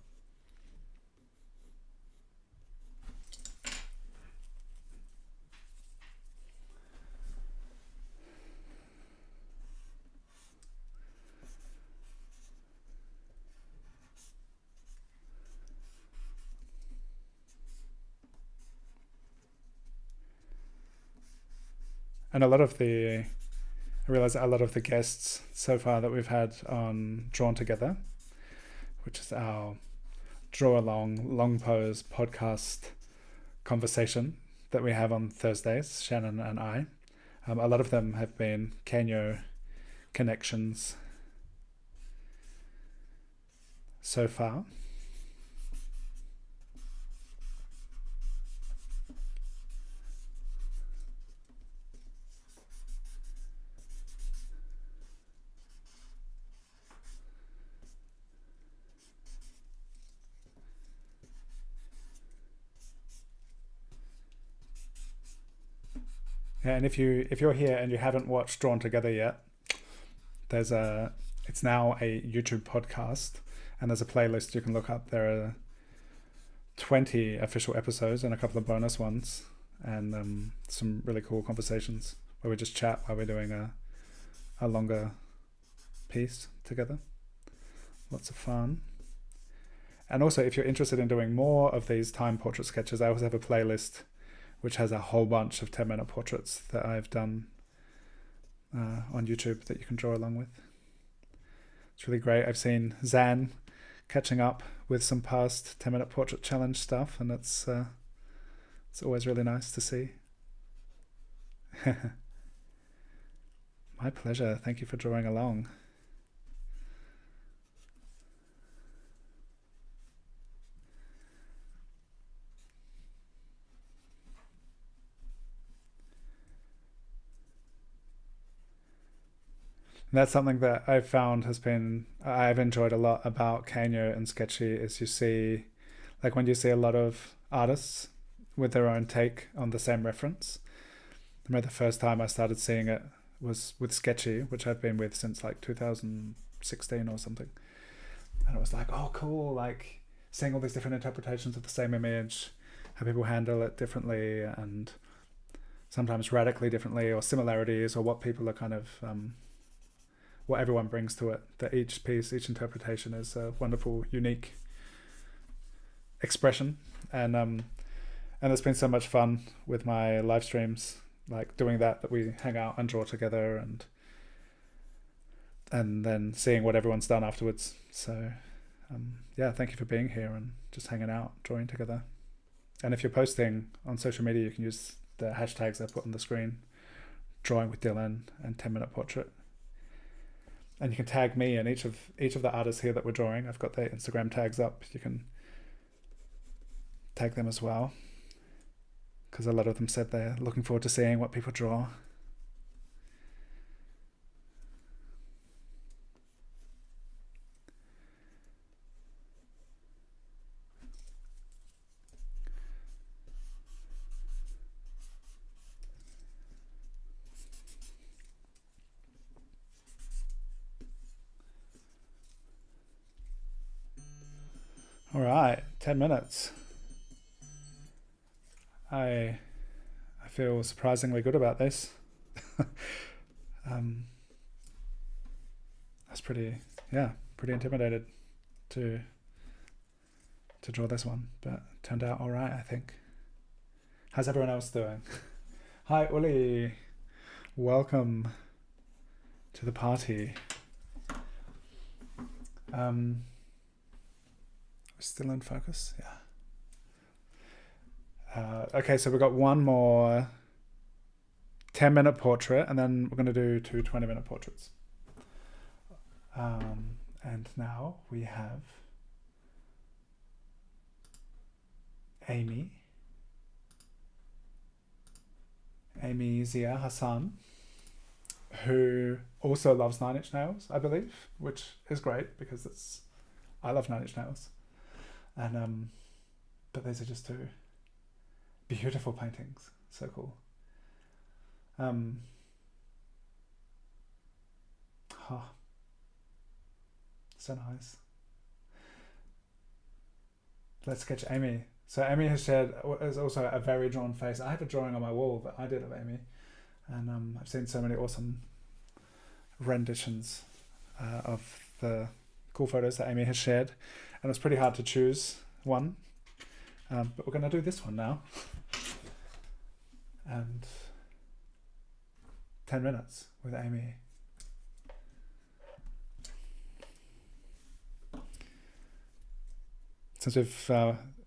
And I realize that a lot of the guests so far that we've had on Drawn Together, which is our Draw Along Long Pose podcast conversation that we have on Thursdays, Shannon and I, a lot of them have been Canyo connections so far. Yeah, and if you're here and you haven't watched Drawn Together yet, it's now a YouTube podcast, and there's a playlist you can look up. There are 20 official episodes and a couple of bonus ones, and some really cool conversations where we just chat while we're doing a longer piece together. Lots of fun. And also, if you're interested in doing more of these time portrait sketches, I also have a playlist which has a whole bunch of 10-minute portraits that I've done on YouTube that you can draw along with. It's really great. I've seen Zan catching up with some past 10-minute portrait challenge stuff, and it's always really nice to see. My pleasure. Thank you for drawing along. And that's something that I've found I've enjoyed a lot about Carreño and Sketchy, is you see, like when you see a lot of artists with their own take on the same reference. I remember the first time I started seeing it was with Sketchy, which I've been with since like 2016 or something. And it was like, oh cool, like seeing all these different interpretations of the same image, how people handle it differently, and sometimes radically differently, or similarities, or what people are kind of what everyone brings to it. That each piece, each interpretation is a wonderful, unique expression. And it's been so much fun with my live streams, like doing that we hang out and draw together, and then seeing what everyone's done afterwards. So yeah, thank you for being here and just hanging out, drawing together. And if you're posting on social media, you can use the hashtags I put on the screen, drawingwithdylan and 10-minute portrait. And you can tag me and each of the artists here that we're drawing. I've got their Instagram tags up. You can tag them as well, because a lot of them said they're looking forward to seeing what people draw. All right, 10 minutes. I feel surprisingly good about this. I was pretty intimidated to draw this one, but it turned out all right, I think. How's everyone else doing? Hi, Uli. Welcome to the party. We're still in focus? Yeah. Okay, so we've got one more 10-minute portrait, and then we're going to do 2 20-minute portraits. And now we have Aimee Zia Hasan, who also loves 9 Inch Nails, I believe, which is great because I love 9 Inch Nails. And but these are just 2 beautiful paintings. So cool. So nice. Let's sketch Aimee. So Aimee has shared is also a very drawn face. I have a drawing on my wall that I did of Aimee, and I've seen so many awesome renditions of the cool photos that Aimee has shared, and it's pretty hard to choose one, but we're going to do this one now. And 10 minutes with Aimee.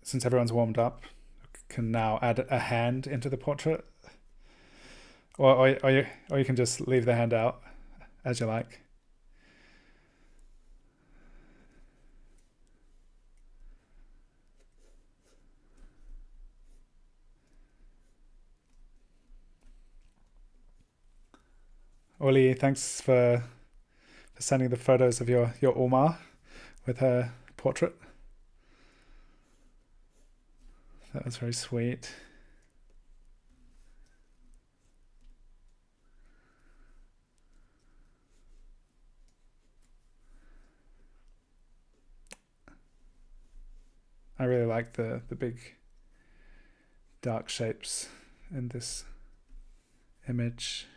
Since everyone's warmed up, can now add a hand into the portrait, or you can just leave the hand out as you like. Oli, thanks for sending the photos of your Oma with her portrait. That was very sweet. I really like the big dark shapes in this image.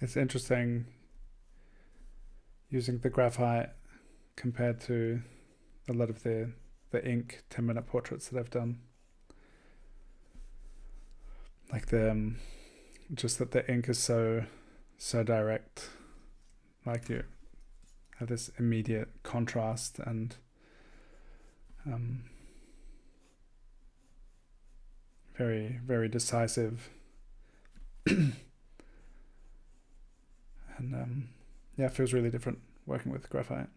It's interesting using the graphite compared to a lot of the ink 10-minute portraits that I've done. Like just that the ink is so direct. Like you have this immediate contrast and very, very decisive. And yeah, it feels really different working with graphite.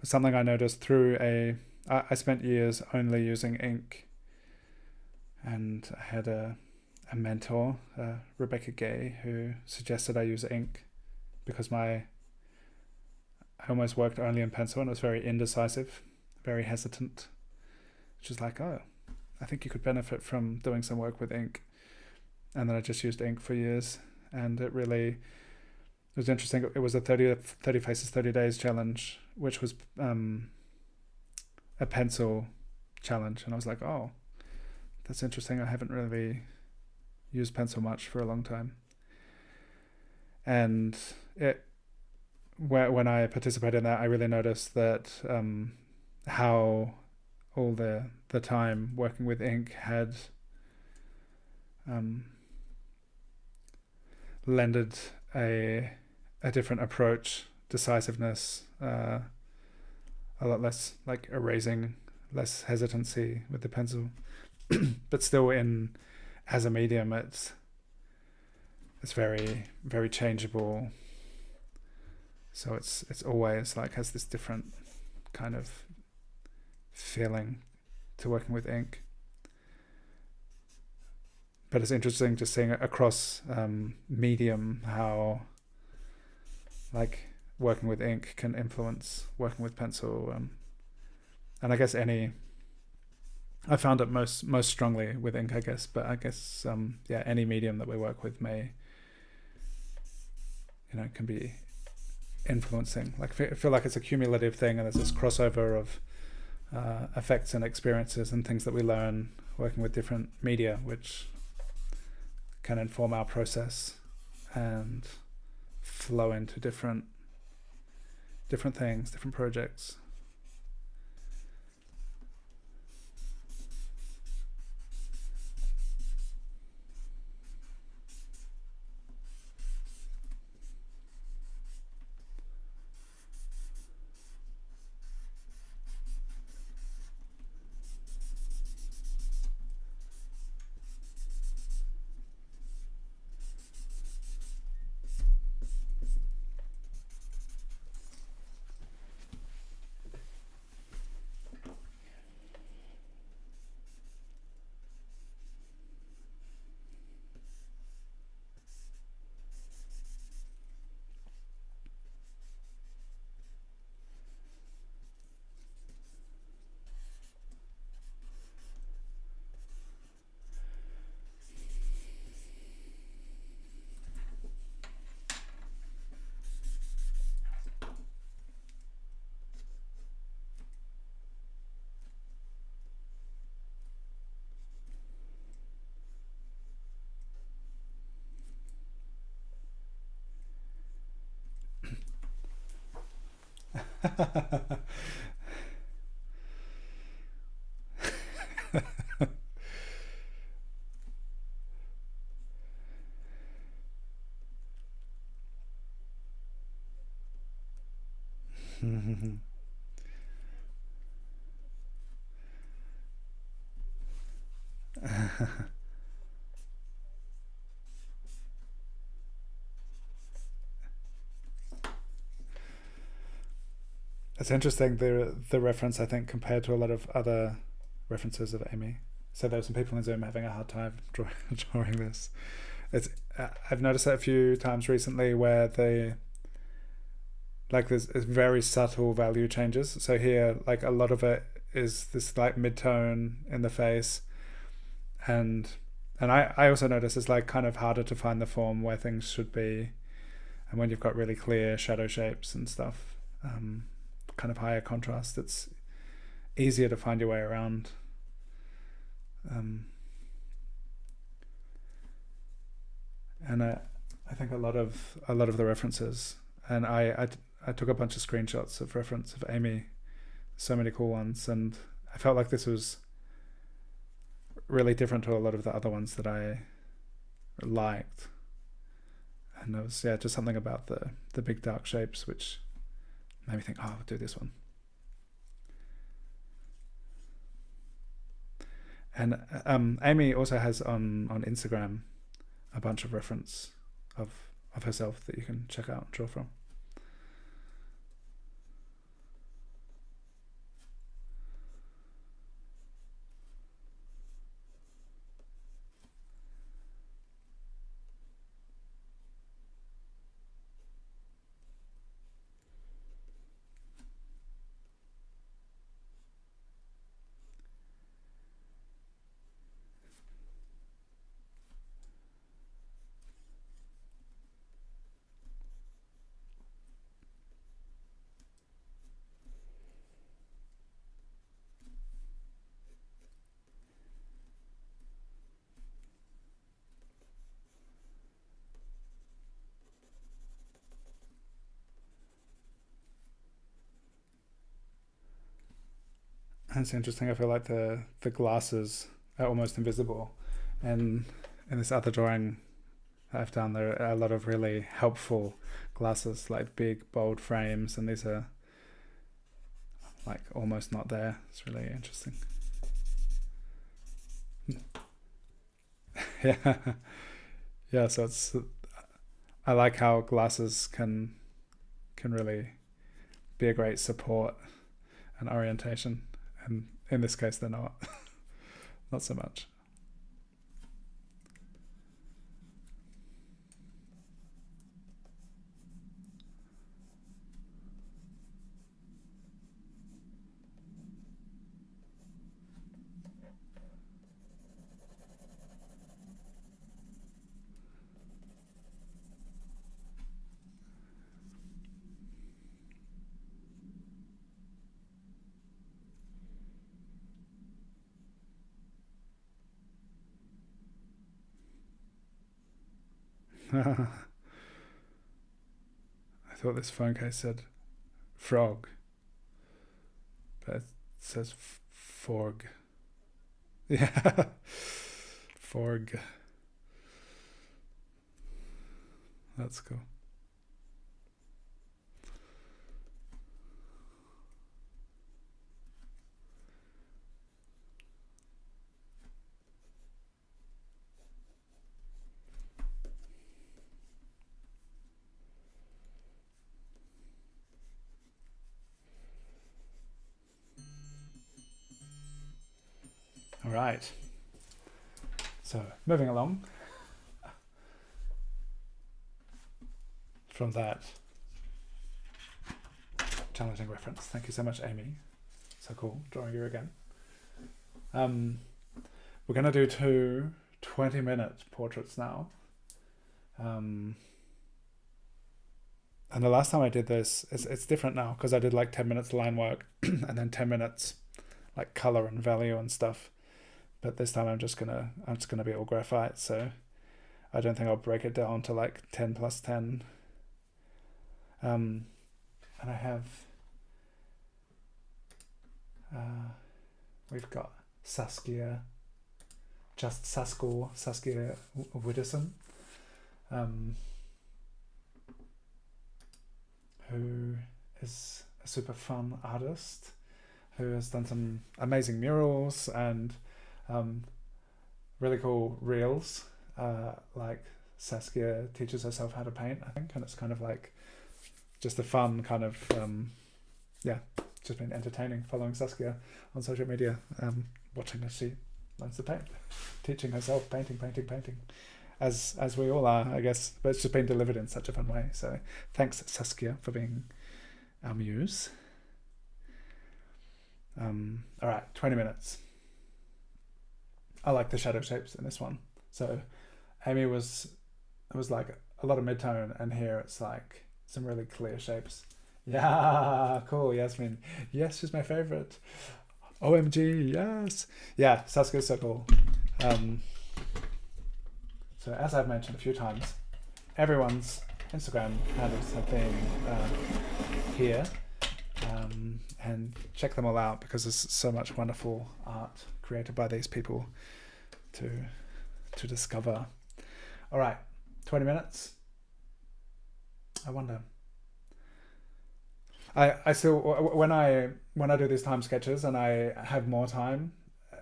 Something I noticed through I spent years only using ink, and I had a mentor, Rebecca Gay, who suggested I use ink because I almost worked only in pencil and was very indecisive, very hesitant. Which is like, oh, I think you could benefit from doing some work with ink. And then I just used ink for years, and it was interesting. It was a 30 Faces, 30 Days challenge, which was a pencil challenge. And I was like, oh, that's interesting. I haven't really used pencil much for a long time. And when I participated in that, I really noticed that how all the time working with ink had lended a different approach, decisiveness, a lot less like erasing, less hesitancy with the pencil, but still as a medium, it's very, very changeable. So it's always like has this different kind of feeling to working with ink. But it's interesting just seeing across medium how like working with ink can influence working with pencil. And I guess I found it most strongly with ink, I guess. But I guess any medium that we work with may, can be influencing. Like I feel like it's a cumulative thing, and there's this crossover of effects and experiences and things that we learn working with different media, which can inform our process and flow into different things, different projects. It's interesting the reference, I think, compared to a lot of other references of Aimee. So there were some people in Zoom having a hard time drawing this. It's I've noticed it a few times recently where they like there's very subtle value changes. So here, like a lot of it is this like mid-tone in the face, and I also notice it's like kind of harder to find the form where things should be, and when you've got really clear shadow shapes and stuff, kind of higher contrast, it's easier to find your way around. And I think a lot of the references, and I took a bunch of screenshots of reference of Aimee, so many cool ones, and I felt like this was really different to a lot of the other ones that I liked. And there was just something about the big dark shapes which made me think, oh, I'll do this one. And Aimee also has on Instagram a bunch of reference of herself that you can check out and draw from. It's interesting. I feel like the glasses are almost invisible, and in this other drawing I've done, there are a lot of really helpful glasses, like big bold frames, and these are like almost not there. It's really interesting. Yeah. So it's I like how glasses can really be a great support and orientation. And in this case, they're not. Not so much. I thought this phone case said frog, but it says forg. Yeah, forg. That's cool. All right. So moving along from that challenging reference. Thank you so much, Aimee. So cool drawing you again. We're going to do 2 20-minute portraits now. And the last time I did this, it's different now because I did like 10 minutes line work and then 10 minutes like color and value and stuff. But this time I'm just gonna be all graphite, so I don't think I'll break it down to like 10 plus 10. And I have we've got Saskia Widdison, who is a super fun artist who has done some amazing murals and really cool reels. Like Saskia teaches herself how to paint, I think, and it's kind of like just a fun kind of just been entertaining following Saskia on social media, watching as she learns to paint, teaching herself painting, as we all are, I guess, but it's just been delivered in such a fun way. So thanks, Saskia, for being our muse. All right, 20 minutes. I like the shadow shapes in this one. So Aimee was like a lot of mid-tone, and here it's like some really clear shapes. Yeah, cool, Yasmine. Yes, she's my favorite. OMG, yes. Yeah, Saskia's so cool. So as I've mentioned a few times, everyone's Instagram handles have been here. And check them all out because there's so much wonderful art created by these people to discover. All right, 20 minutes. I wonder. I still, when I do these time sketches and I have more time,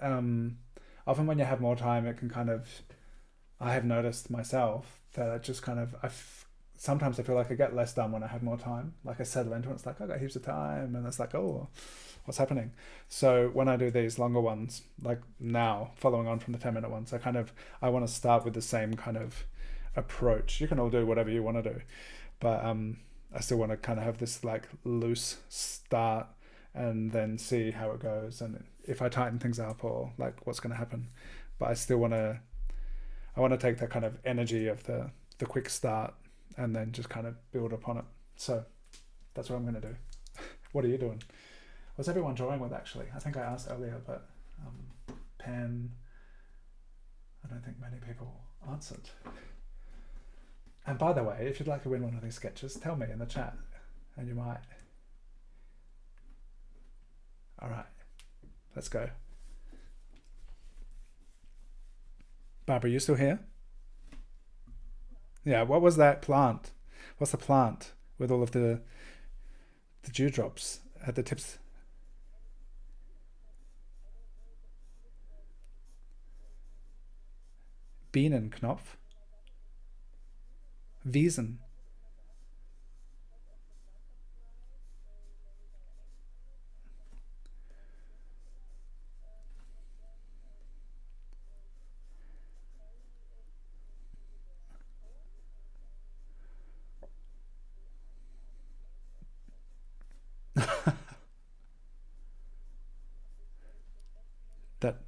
often when you have more time, it can kind of, I have noticed myself that it just kind of, sometimes I feel like I get less done when I have more time. Like I settle into it, it's like, I got heaps of time, and it's like, oh, what's happening? So when I do these longer ones, like now, following on from the 10-minute ones, I want to start with the same kind of approach. You can all do whatever you want to do, but I still want to kind of have this like loose start and then see how it goes, and if I tighten things up or like what's going to happen. But I still want to, take that kind of energy of the quick start and then just kind of build upon it. So that's what I'm going to do. What are you doing? What's everyone drawing with, actually? I think I asked earlier, but pen, I don't think many people answered. And by the way, if you'd like to win one of these sketches, tell me in the chat, and you might. All right, let's go. Barbara, you still here? Yeah, what was that plant? What's the plant with all of the dewdrops at the tips? Bienenknopf? Wiesen. That.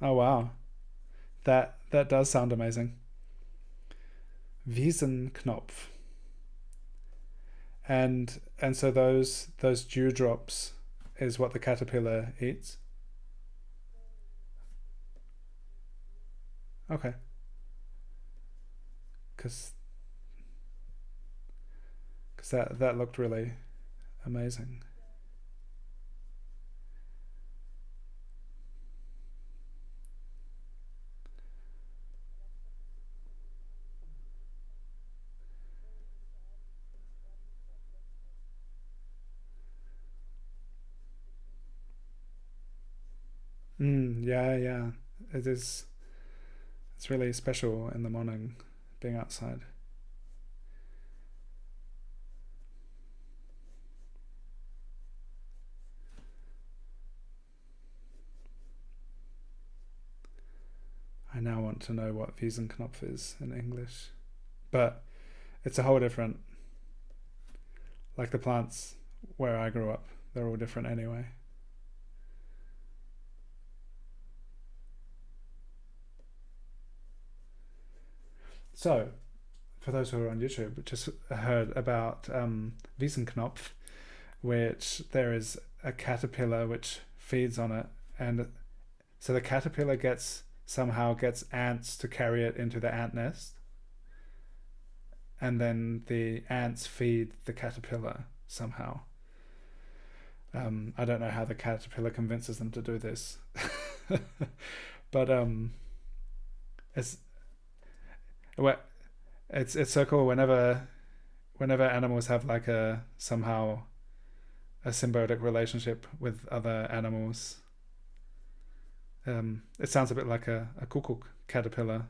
Oh wow, that does sound amazing. Wiesenknopf. And so those dewdrops is what the caterpillar eats. Okay. Because that looked really amazing. Yeah. It is. It's really special in the morning being outside. I now want to know what Wiesenknopf is in English. But it's a whole different, like the plants where I grew up, they're all different anyway. So, for those who are on YouTube, just heard about Wiesenknopf, which there is a caterpillar which feeds on it, and so the caterpillar somehow gets ants to carry it into the ant nest, and then the ants feed the caterpillar somehow. I don't know how the caterpillar convinces them to do this, but it's so cool. Whenever whenever animals have like somehow a symbiotic relationship with other animals, it sounds a bit like a kukuk caterpillar.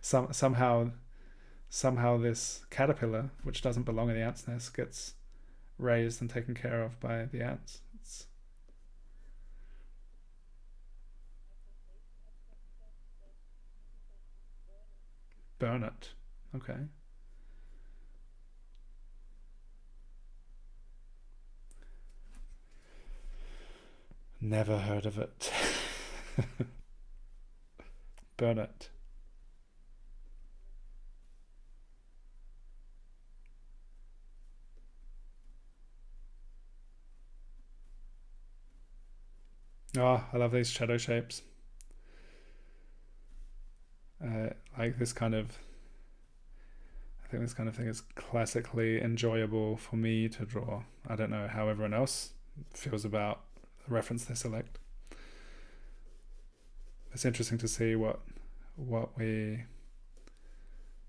Somehow this caterpillar, which doesn't belong in the ant's nest, gets raised and taken care of by the ants. It's burn it. Okay. Never heard of it. Burn it. Oh, I love these shadow shapes. Like this kind of, I think this kind of thing is classically enjoyable for me to draw. I don't know how everyone else feels about the reference they select. It's interesting to see what we,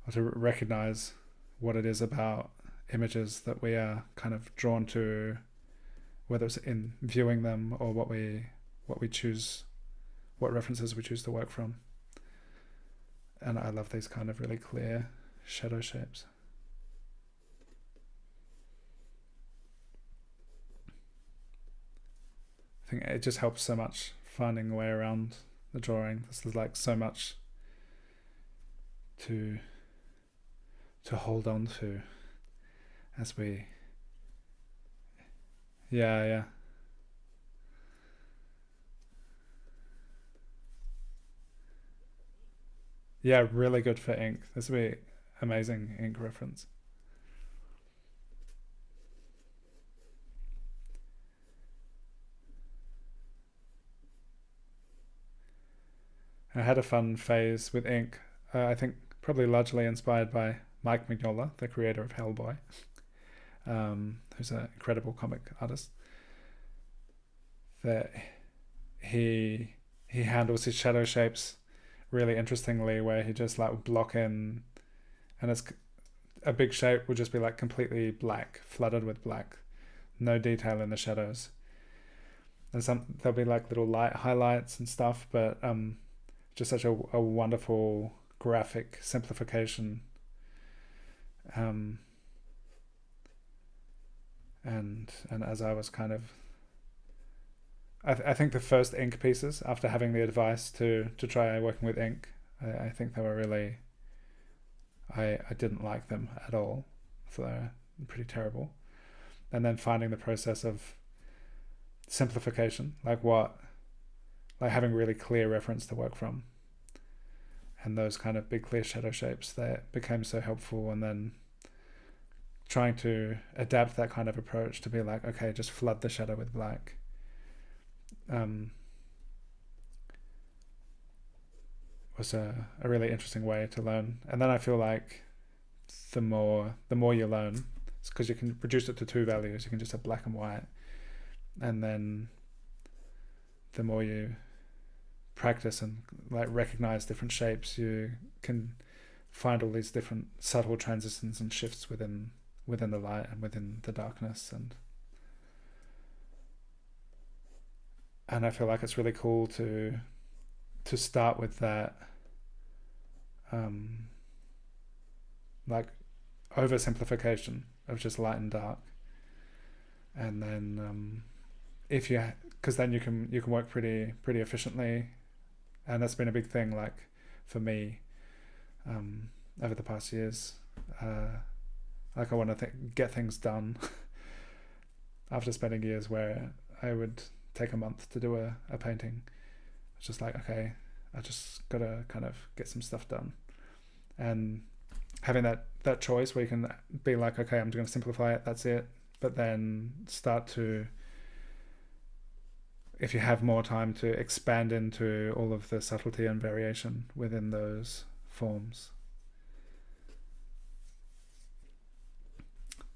or to recognize what it is about images that we are kind of drawn to, whether it's in viewing them or what we choose, what references we choose to work from. And I love these kind of really clear shadow shapes. I think it just helps so much finding a way around the drawing. There's like so much to hold on to as we, yeah. Yeah, really good for ink. This would be amazing ink reference. I had a fun phase with ink. I think probably largely inspired by Mike Mignola, the creator of Hellboy, who's an incredible comic artist. That he handles his shadow shapes really interestingly, where he just like block in, and it's a big shape will just be like completely black, flooded with black, no detail in the shadows. And there'll be like little light highlights and stuff, but just such a wonderful graphic simplification. And as I was kind of, I think the first ink pieces, after having the advice to try working with ink, I think they were really, I didn't like them at all, so they're pretty terrible. And then finding the process of simplification, like having really clear reference to work from, and those kind of big clear shadow shapes that became so helpful. And then trying to adapt that kind of approach to be like, okay, just flood the shadow with black. Was a really interesting way to learn. And then I feel like the more you learn, it's because you can reduce it to two values. You can just have black and white, and then the more you practice and like recognize different shapes, you can find all these different subtle transitions and shifts within the light and within the darkness. And I feel like it's really cool to start with that, like oversimplification of just light and dark, and then if you, because then you can work pretty efficiently. And that's been a big thing, like for me, over the past years. Like I want to get things done after spending years where I would take a month to do a painting. It's just like, okay, I just gotta kind of get some stuff done. And having that choice where you can be like, okay, I'm going to simplify it, that's it. But then start to, if you have more time, to expand into all of the subtlety and variation within those forms.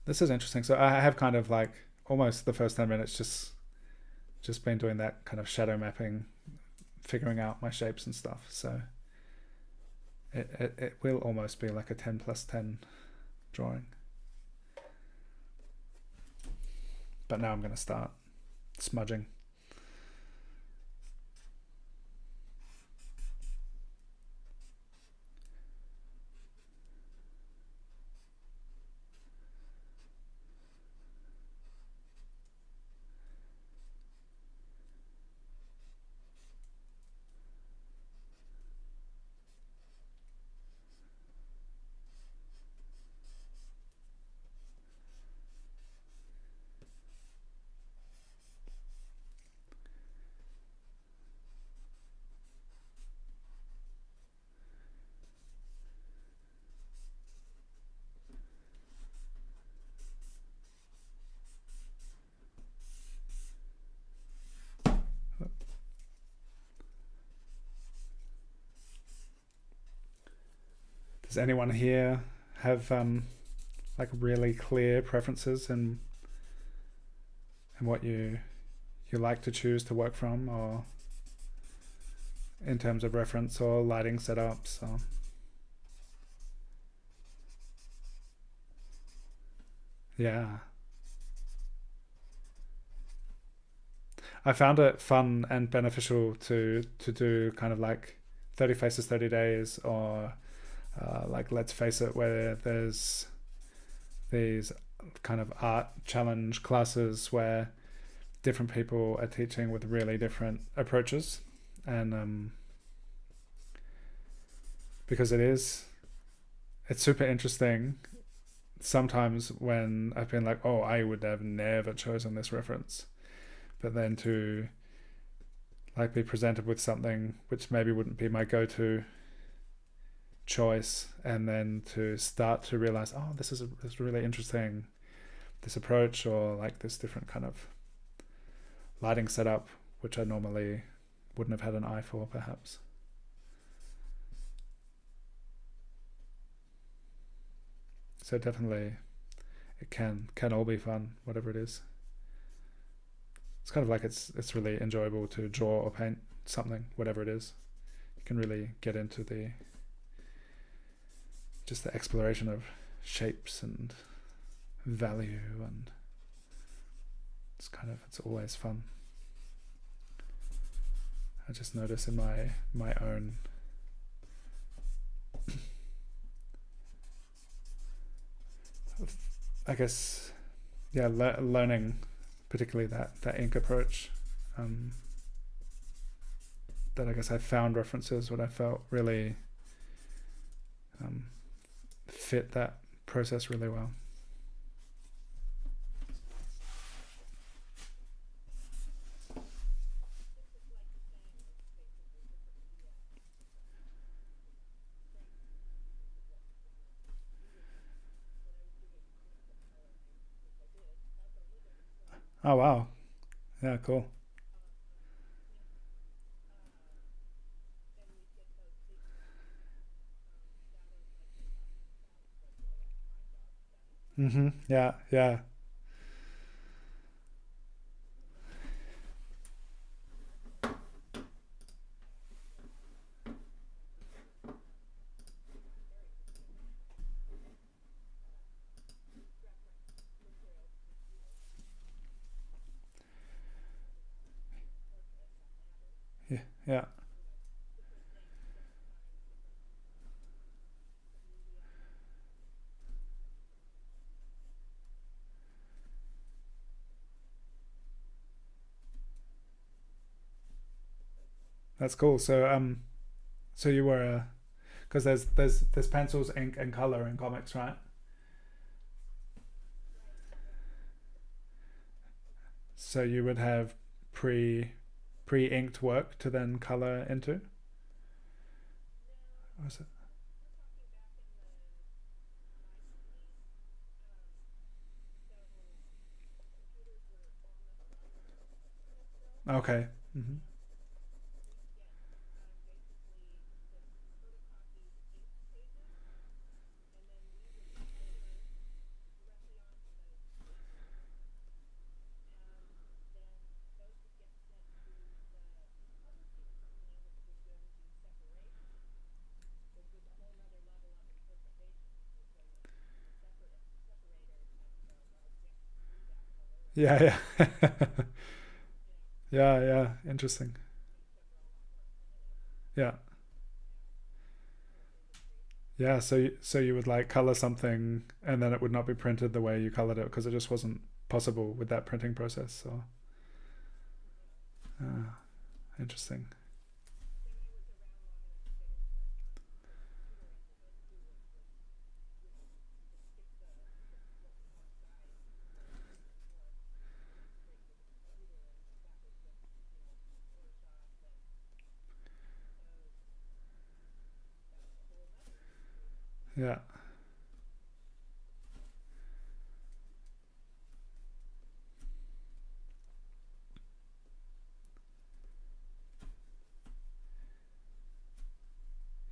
This is interesting. So I have kind of like almost the first 10 minutes just been doing that kind of shadow mapping, figuring out my shapes and stuff. So it will almost be like a 10+10 drawing. But now I'm going to start smudging. Does anyone here have like really clear preferences in what you like to choose to work from, or in terms of reference or lighting setups? Or yeah, I found it fun and beneficial to do kind of like 30 Faces 30 Days, or like Let's Face It, where there's these kind of art challenge classes where different people are teaching with really different approaches. And because it's super interesting sometimes when I've been like, oh, I would have never chosen this reference, but then to like be presented with something which maybe wouldn't be my go-to choice, and then to start to realize, oh, this is really interesting, this approach, or like this different kind of lighting setup which I normally wouldn't have had an eye for, perhaps. So definitely it can all be fun, whatever it is. It's kind of like it's really enjoyable to draw or paint something, whatever it is. You can really get into the exploration of shapes and value, and it's always fun. I just notice in my own I guess, yeah, learning particularly that ink approach, that I guess I found references what I felt really fit that process really well. Oh wow, yeah, cool. Yeah, yeah. Yeah, yeah. That's cool. So you were, because there's pencils, ink, and color in comics, right? So you would have pre inked work to then color into. Or was it? Okay. Hmm. Yeah, yeah. Yeah, yeah. Interesting. Yeah. Yeah, so you would like color something and then it would not be printed the way you colored it because it just wasn't possible with that printing process. So, interesting. Yeah.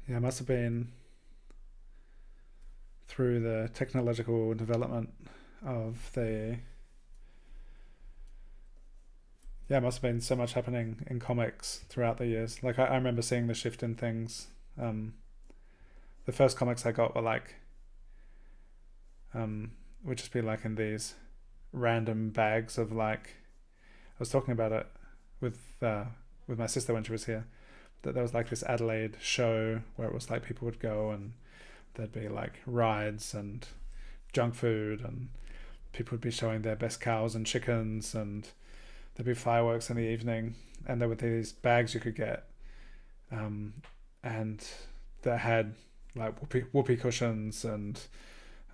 Yeah, it must have been through the technological development of the yeah, it must have been so much happening in comics throughout the years. Like I remember seeing the shift in things. Um, the first comics I got were like would just be like in these random bags of like I was talking about it with uh, with my sister when she was here that there was like this Adelaide show where it was like people would go and there'd be like rides and junk food and people would be showing their best cows and chickens and there'd be fireworks in the evening and there were these bags you could get um, and that had like whoopee cushions and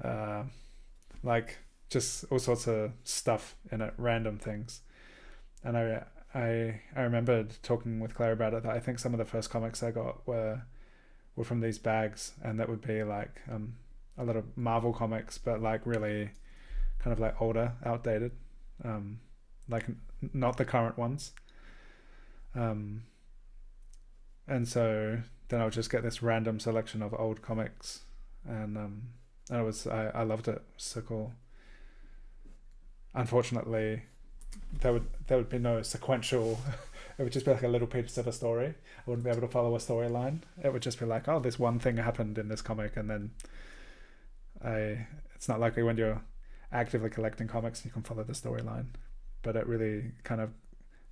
uh, like just all sorts of stuff in it, random things. And I remembered talking with Claire about it that I think some of the first comics I got were from these bags, and that would be like a lot of Marvel comics, but like really kind of like older, outdated, um, like not the current ones. Um, and so then I would just get this random selection of old comics, and I loved it. It was so cool. Unfortunately, there would be no sequential. It would just be like a little piece of a story. I wouldn't be able to follow a storyline. It would just be like, oh, this one thing happened in this comic, and then I. It's not like when you're actively collecting comics, you can follow the storyline. But it really kind of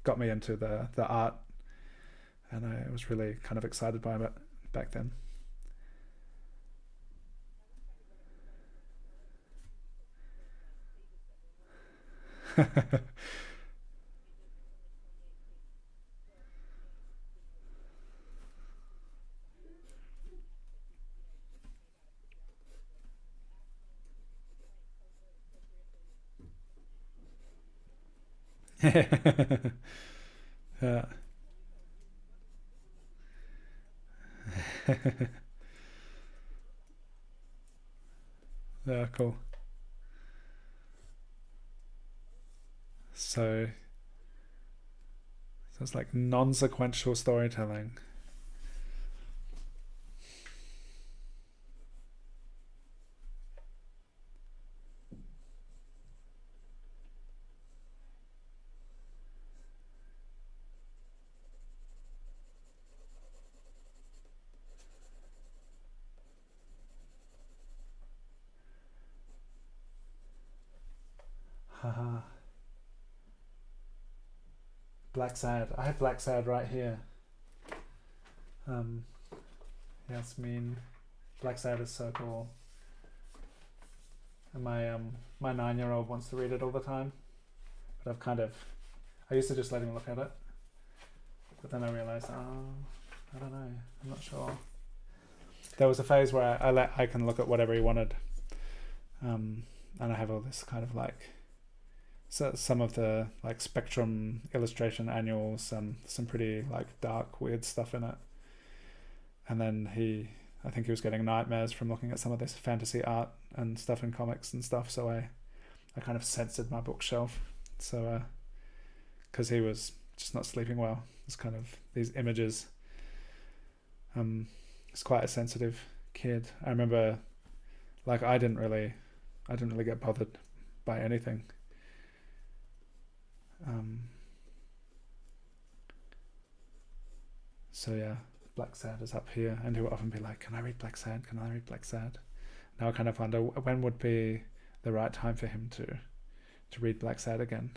got me into the art, and I was really kind of excited by it back then. Yeah, yeah, cool. So, so it's like non-sequential storytelling. Haha. Black Sad. I have Black Sad right here. Um, Yasmine. Black Sad is so cool. And my 9-year-old wants to read it all the time, but I used to just let him look at it, but then I realized, oh, I don't know, I'm not sure. There was a phase where I can look at whatever he wanted, and I have all this kind of like so some of the like Spectrum illustration annuals and some pretty like dark weird stuff in it. And then I think he was getting nightmares from looking at some of this fantasy art and stuff in comics and stuff. So I kind of censored my bookshelf. So because he was just not sleeping well, it's kind of these images. He's quite a sensitive kid. I remember like I didn't really get bothered by anything. Um, so yeah, Black Sad is up here, and he would often be like, "Can I read Black Sad? Can I read Black Sad?" Now I kind of wonder when would be the right time for him to to read Black Sad again.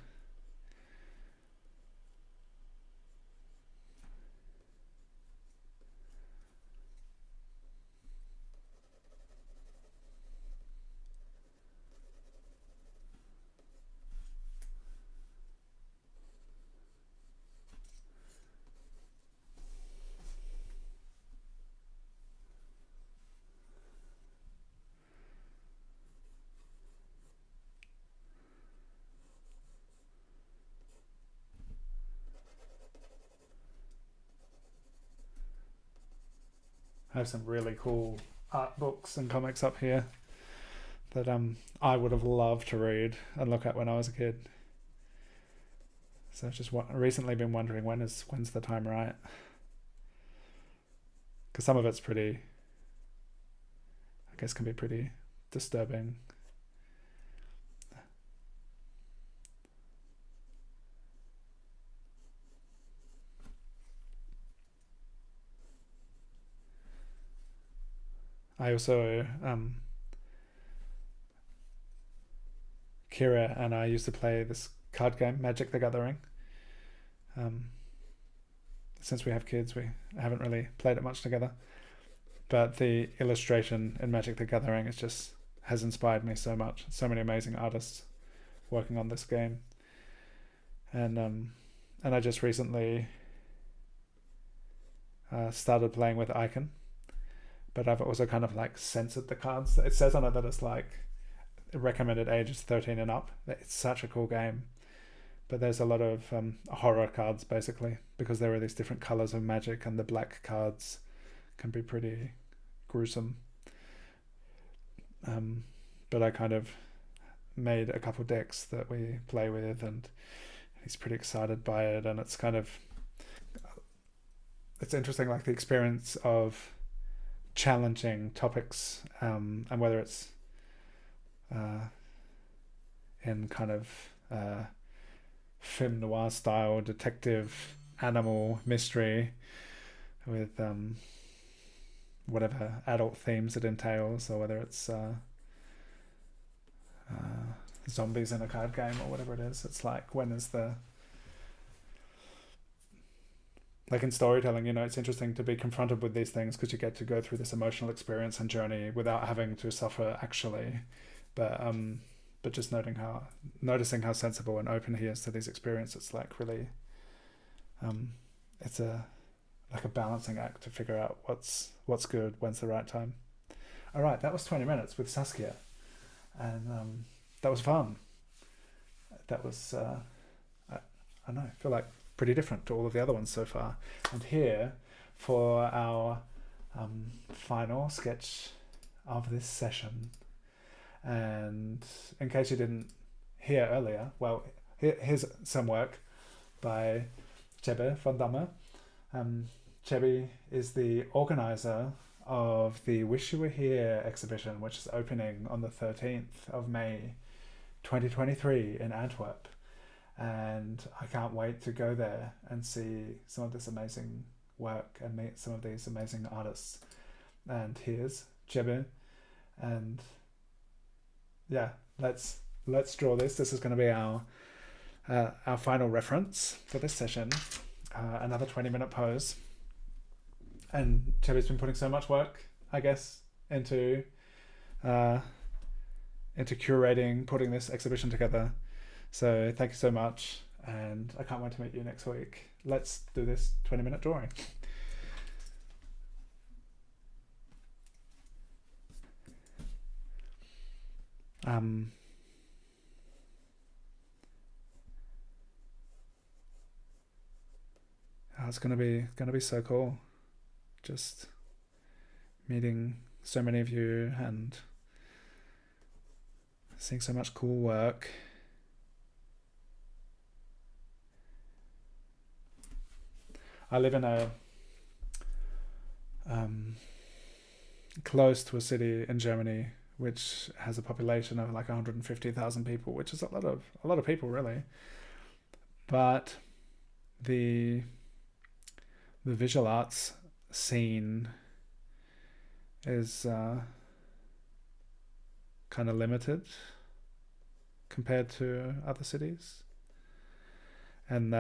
I have some really cool art books and comics up here that I would have loved to read and look at when I was a kid. So I've just recently been wondering when's the time right, because some of it's pretty, I guess, can be pretty disturbing. I also, Kira and I used to play this card game, Magic the Gathering. Since we have kids, we haven't really played it much together. But the illustration in Magic the Gathering has inspired me so much. So many amazing artists working on this game. And I just recently started playing with Icon. But I've also kind of like censored the cards. It says on it that it's like recommended age is 13 and up. It's such a cool game. But there's a lot of horror cards, basically, because there are these different colors of magic, and the black cards can be pretty gruesome. But I kind of made a couple decks that we play with, and he's pretty excited by it. And it's interesting, like the experience of challenging topics, and whether it's in kind of film noir style detective animal mystery with whatever adult themes it entails, or whether it's zombies in a card game or whatever it is. It's like, when is the, like in storytelling, it's interesting to be confronted with these things because you get to go through this emotional experience and journey without having to suffer actually. But just noticing how sensible and open he is to these experiences, it's like really, it's like a balancing act to figure out what's good, when's the right time. All right, that was 20 minutes with Saskia, and that was fun. That was I don't know, I feel like pretty different to all of the other ones so far. And here for our final sketch of this session. And in case you didn't hear earlier, well, here's some work by Tsjebbe Van Damme. Tsjebbe is the organiser of the Wish You Were Here exhibition, which is opening on the 13th of May 2023 in Antwerp. And I can't wait to go there and see some of this amazing work and meet some of these amazing artists. And here's Tsjebbe, and yeah, let's draw this. This is going to be our final reference for this session. Another 20-minute pose. And Tsjebbe's been putting so much work, I guess, into curating, putting this exhibition together. So thank you so much, and I can't wait to meet you next week. Let's do this 20-minute drawing. It's gonna be so cool, just meeting so many of you and seeing so much cool work. I live in a close to a city in Germany which has a population of like 150,000 people, which is a lot of people, really. But the visual arts scene is kind of limited. compared to other cities. And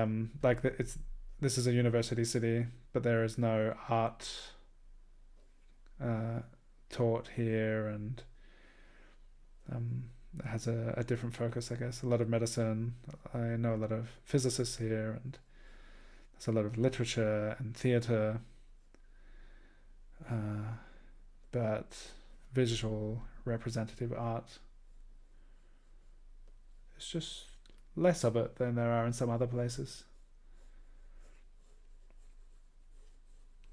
this is a university city, but there is no art taught here, and it has a different focus, I guess. A lot of medicine. I know a lot of physicists here, and there's a lot of literature and theatre, but visual representative art, it's just less of it than there are in some other places.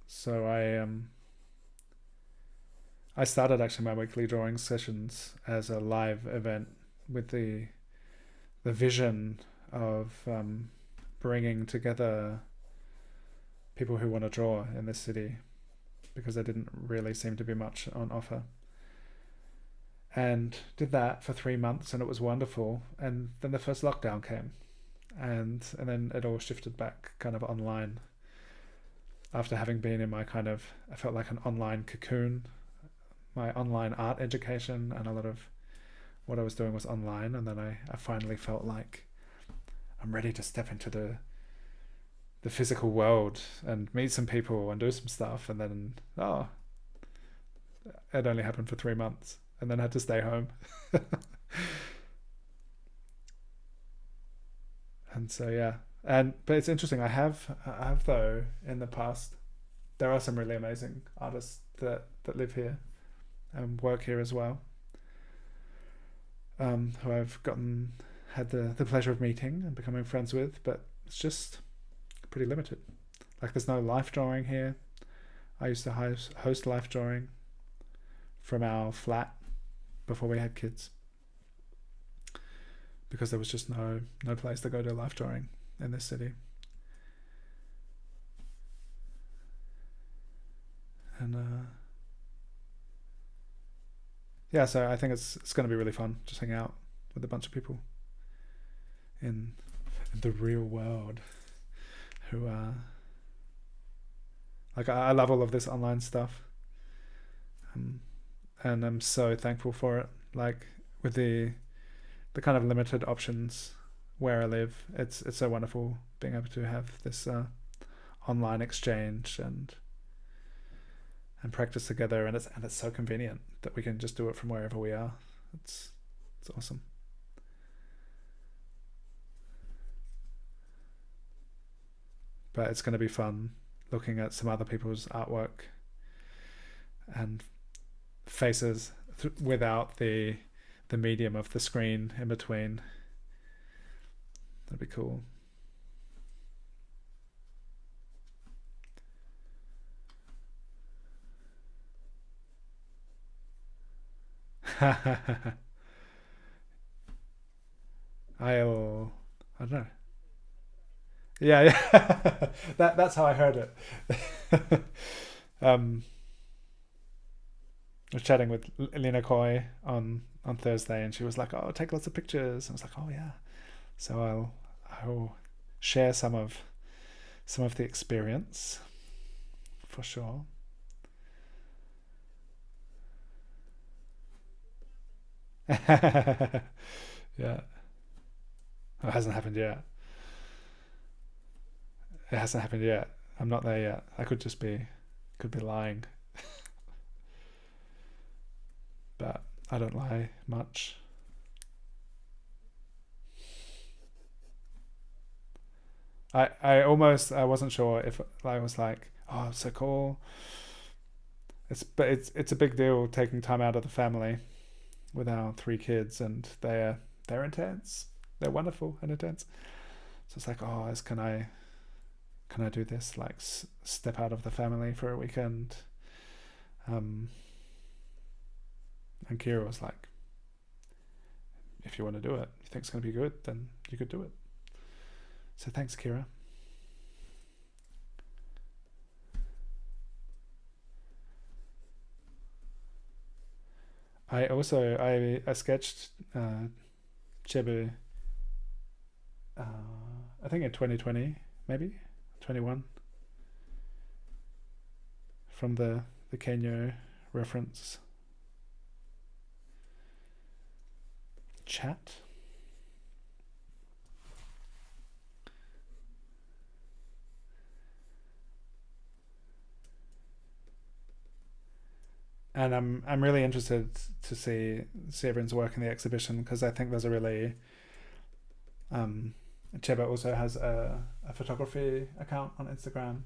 So I started actually my weekly drawing sessions as a live event with the vision of bringing together people who want to draw in this city, because there didn't really seem to be much on offer. And did that for 3 months, and it was wonderful. And then the first lockdown came, and then it all shifted back kind of online. After having been in my I felt like an online cocoon, my online art education, and a lot of what I was doing was online. And then I finally felt like I'm ready to step into the physical world and meet some people and do some stuff. And then, it only happened for 3 months, and then I had to stay home. And so, yeah. But it's interesting. I have though, in the past, there are some really amazing artists that live here and work here as well, who I've had the pleasure of meeting and becoming friends with, but it's just pretty limited. Like, there's no life drawing here. I used to host life drawing from our flat before we had kids, because there was just no place to go to life drawing in this city. And so I think it's going to be really fun just hang out with a bunch of people in the real world who I love all of this online stuff, and I'm so thankful for it. Like, with the kind of limited options where I live, it's so wonderful being able to have this online exchange and practice together, and it's so convenient that we can just do it from wherever we are. It's awesome. But it's going to be fun looking at some other people's artwork and faces without the medium of the screen in between. That'd be cool. I don't know. Yeah. That's how I heard it. I was chatting with Lena Coy on Thursday, and she was like, "Oh, take lots of pictures." I was like, "Oh yeah." So I'll share some of the experience for sure. Yeah. It hasn't happened yet. It hasn't happened yet. I'm not there yet. I could be lying. But I don't lie much. I wasn't sure if I was like, oh, it's so cool. It's a big deal taking time out of the family with our 3 kids, and they're intense. They're wonderful and intense. So it's like, oh, can I do this? Like, step out of the family for a weekend. And Kira was like, if you want to do it, you think it's going to be good, then you could do it. So thanks, Kira. I sketched Tsjebbe, I think in 2020, maybe 21, from the Kenyo reference chat. And I'm really interested to see everyone's work in the exhibition, because I think there's a really Tsjebbe also has a photography account on Instagram,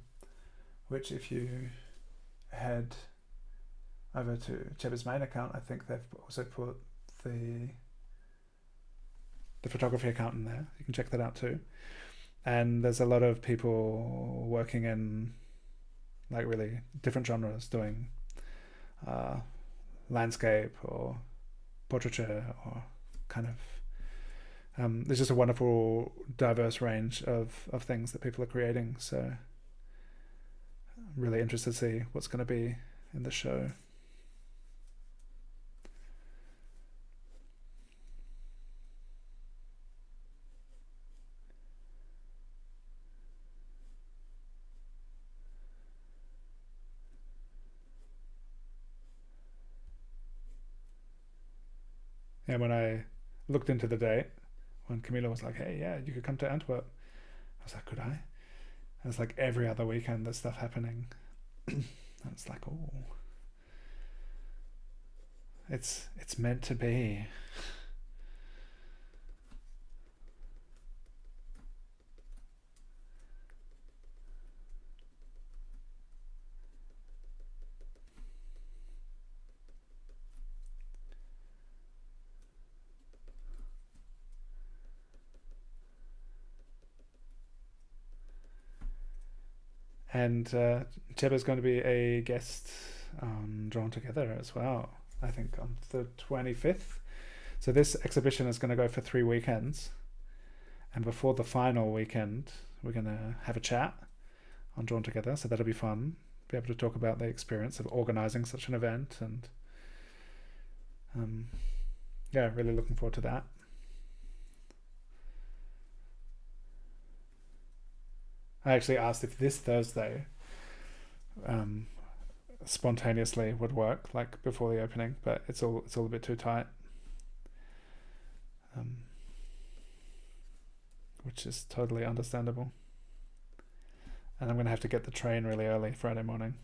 which if you head over to Tsjebbe's main account, I think they've also put the photography account in there. You can check that out too. And there's a lot of people working in like really different genres, doing landscape or portraiture, or kind of there's just a wonderful diverse range of things that people are creating. So I'm really interested to see what's going to be in the show. And when I looked into the date, when Camilo was like, hey, yeah, you could come to Antwerp, I was like, could I? And it's like every other weekend there's stuff happening. And it's like, oh, it's meant to be. And Tsjebbe is going to be a guest on Drawn Together as well, I think on the 25th. So this exhibition is going to go for 3 weekends. And before the final weekend, we're going to have a chat on Drawn Together. So that'll be fun. Be able to talk about the experience of organising such an event. And yeah, really looking forward to that. I actually asked if this Thursday spontaneously would work, like before the opening, but it's all a bit too tight, which is totally understandable. And I'm going to have to get the train really early Friday morning.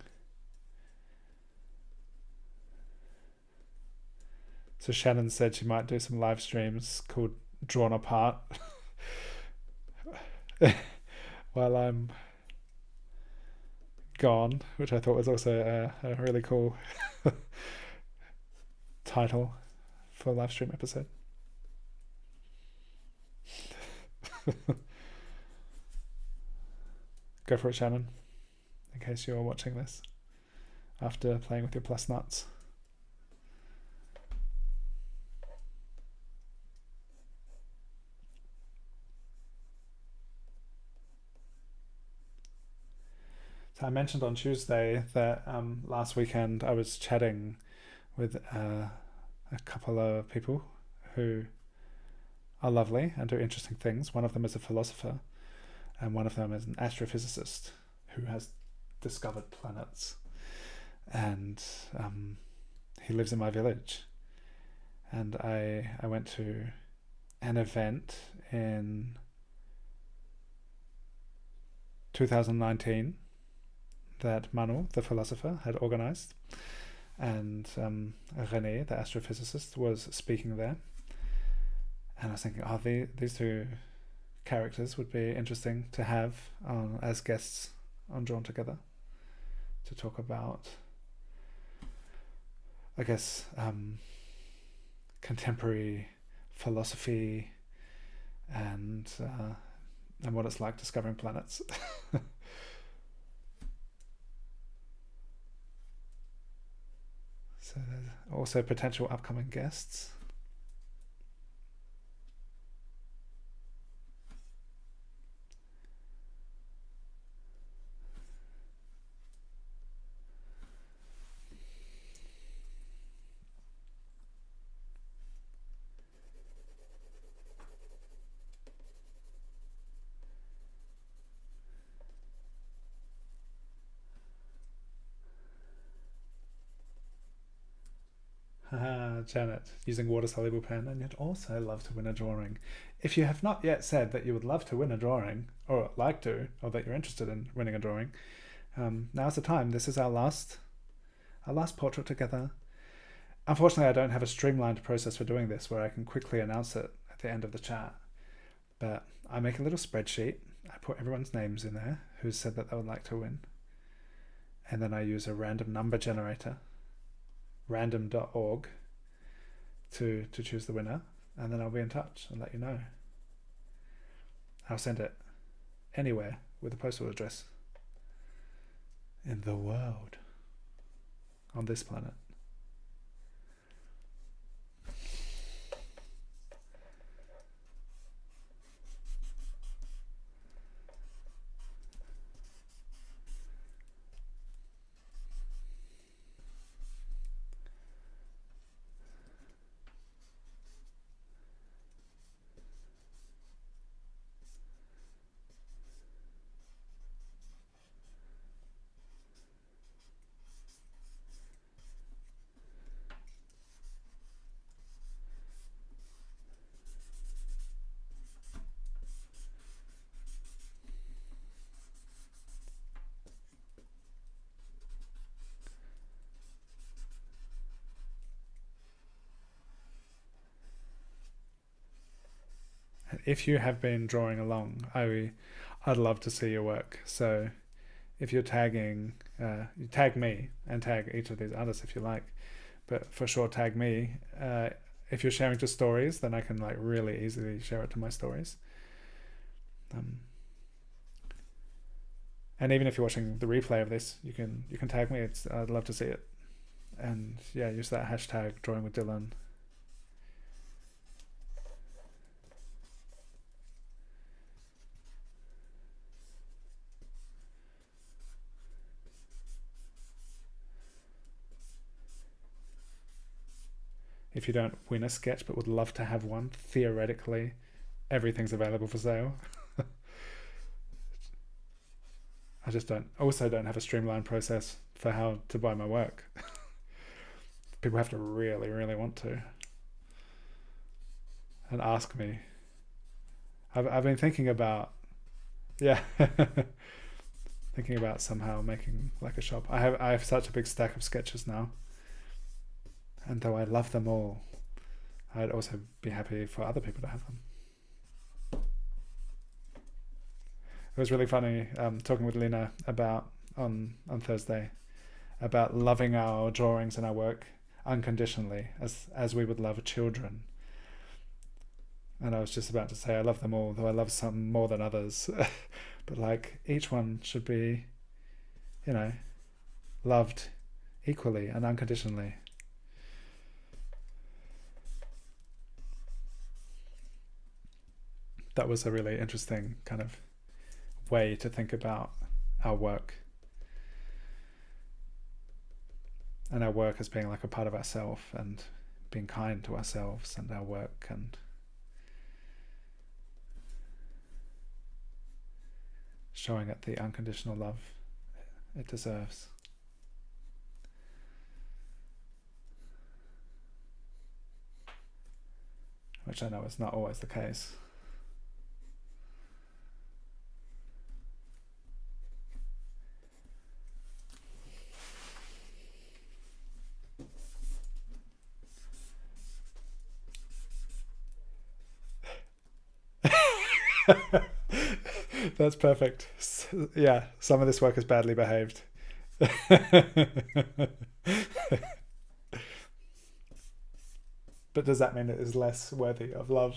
So Shannon said she might do some live streams called Drawn Apart while I'm gone, which I thought was also a really cool title for a live stream episode. Go for it, Shannon, in case you're watching this after playing with your plus nuts. So I mentioned on Tuesday that last weekend I was chatting with a couple of people who are lovely and do interesting things. One of them is a philosopher, and one of them is an astrophysicist who has discovered planets. And he lives in my village. And I went to an event in 2019 that Manu, the philosopher, had organized, and René, the astrophysicist, was speaking there. And I was thinking, these two characters would be interesting to have as guests on Drawn Together, to talk about, I guess, contemporary philosophy and what it's like discovering planets. So there's also potential upcoming guests. Janet, using water-soluble pen, and you'd also love to win a drawing. If you have not yet said that you would love to win a drawing, or like to, or that you're interested in winning a drawing, now's the time. This is our last our last portrait together. Unfortunately, I don't have a streamlined process for doing this where I can quickly announce it at the end of the chat. But I make a little spreadsheet. I put everyone's names in there who said that they would like to win. And then I use a random number generator, random.org, to choose the winner. And then I'll be in touch and let you know. I'll send it anywhere with a postal address in the world, on this planet. If you have been drawing along, I'd love to see your work. So if you're tagging, you tag me and tag each of these artists if you like, but for sure tag me. If you're sharing to stories, then I can like really easily share it to my stories. And even if you're watching the replay of this, you can tag me. I'd love to see it. And yeah, use that hashtag drawingwithdylan. If you don't win a sketch but would love to have one, theoretically, everything's available for sale. I just don't have a streamlined process for how to buy my work. People have to really, really want to. And ask me. I've been thinking about, thinking about somehow making like a shop. I have such a big stack of sketches now. And though I love them all, I'd also be happy for other people to have them. It was really funny talking with Lena about on Thursday about loving our drawings and our work unconditionally as we would love children. And I was just about to say I love them all, though I love some more than others. But like each one should be, loved equally and unconditionally. That was a really interesting kind of way to think about our work. And our work as being like a part of ourselves and being kind to ourselves and our work and showing it the unconditional love it deserves. Which I know is not always the case. That's perfect. Yeah, some of this work is badly behaved. But does that mean it is less worthy of love?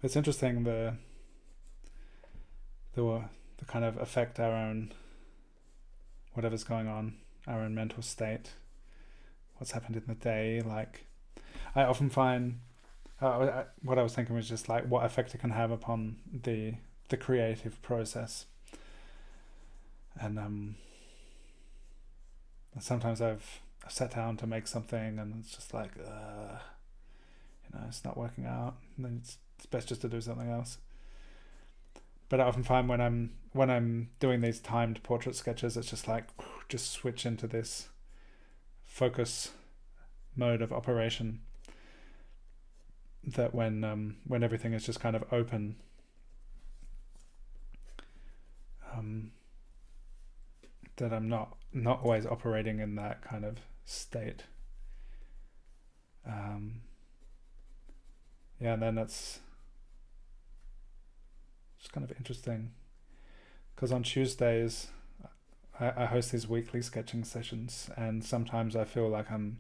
It's interesting, the the kind of affect our own, whatever's going on, our own mental state, what's happened in the day. Like, I often find, what I was thinking was just like what effect it can have upon the creative process. And sometimes I've sat down to make something and it's just like, it's not working out, and then it's best just to do something else. But I often find when I'm doing these timed portrait sketches, it's just like, just switch into this focus mode of operation, that when everything is just kind of open, that I'm not always operating in that kind of state. And then it's just kind of interesting, because on Tuesdays I host these weekly sketching sessions, and sometimes I feel like I'm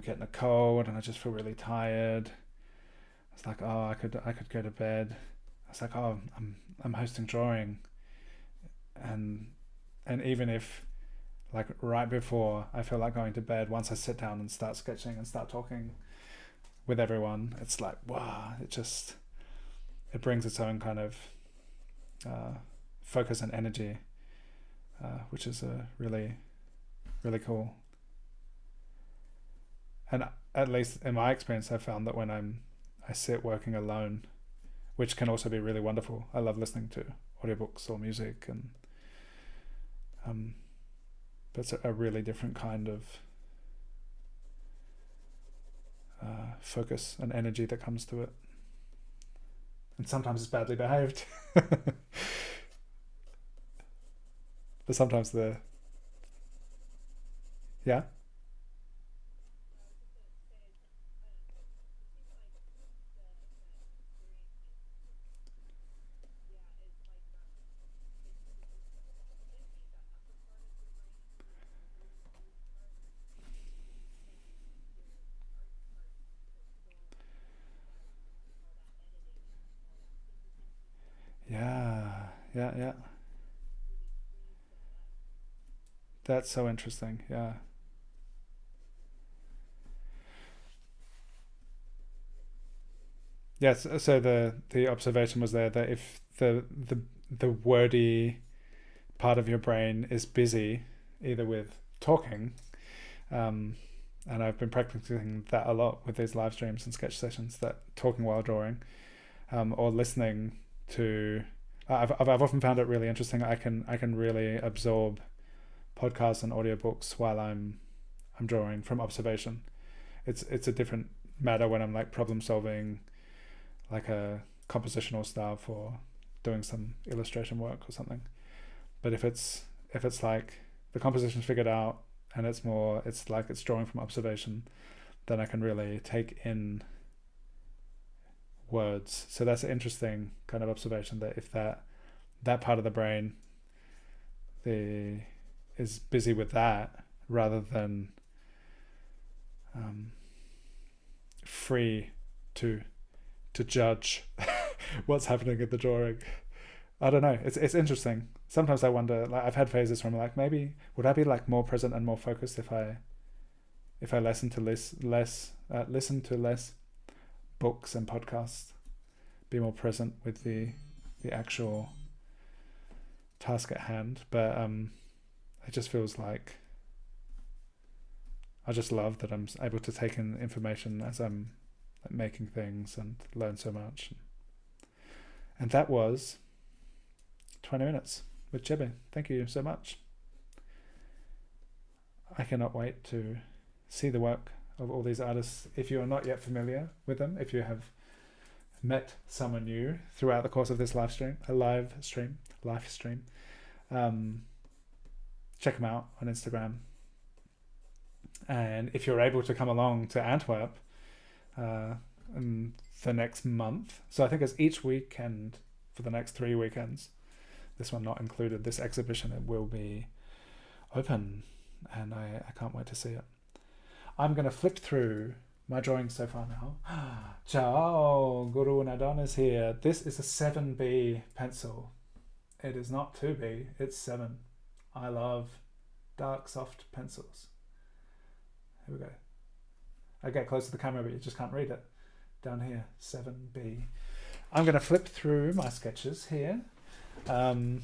getting a cold and I just feel really tired. It's like, oh, I could go to bed. It's like, oh, I'm hosting drawing, and even if, like, right before I feel like going to bed, once I sit down and start sketching and start talking with everyone, it's like, wow, it brings its own kind of focus and energy, which is really, really cool. And at least in my experience, I've found that when I sit working alone, which can also be really wonderful. I love listening to audiobooks or music, and but it's a really different kind of focus and energy that comes to it. And sometimes it's badly behaved. But sometimes yeah. Yeah. That's so interesting. Yeah. Yes. So the observation was there that if the wordy part of your brain is busy, either with talking, and I've been practicing that a lot with these live streams and sketch sessions, that talking while drawing, or listening to. I've often found it really interesting. I can really absorb podcasts and audiobooks while I'm drawing from observation. It's a different matter when I'm like problem solving, like a compositional stuff, or doing some illustration work or something. But if it's like the composition's figured out and it's drawing from observation, then I can really take in words. So that's an interesting kind of observation, that if that part of the brain is busy with that, rather than free to judge what's happening in the drawing. I don't know. It's interesting. Sometimes I wonder, like, I've had phases where I'm like, maybe would I be like more present and more focused if I listen to less books and podcasts, be more present with the actual task at hand. But it just feels like I just love that I'm able to take in information as I'm making things and learn so much. And that was 20 minutes with Tsjebbe. Thank you so much. I cannot wait to see the work of all these artists. If you are not yet familiar with them, if you have met someone new throughout the course of this live stream, check them out on Instagram. And if you're able to come along to Antwerp in the next month, so I think it's each weekend for the next 3 weekends, this one not included, this exhibition, it will be open, and I can't wait to see it. I'm going to flip through my drawings so far now. Ciao, Guru Nadan is here. This is a 7B pencil. It is not 2B, it's 7. I love dark, soft pencils. Here we go. I get close to the camera, but you just can't read it. Down here, 7B. I'm going to flip through my sketches here. And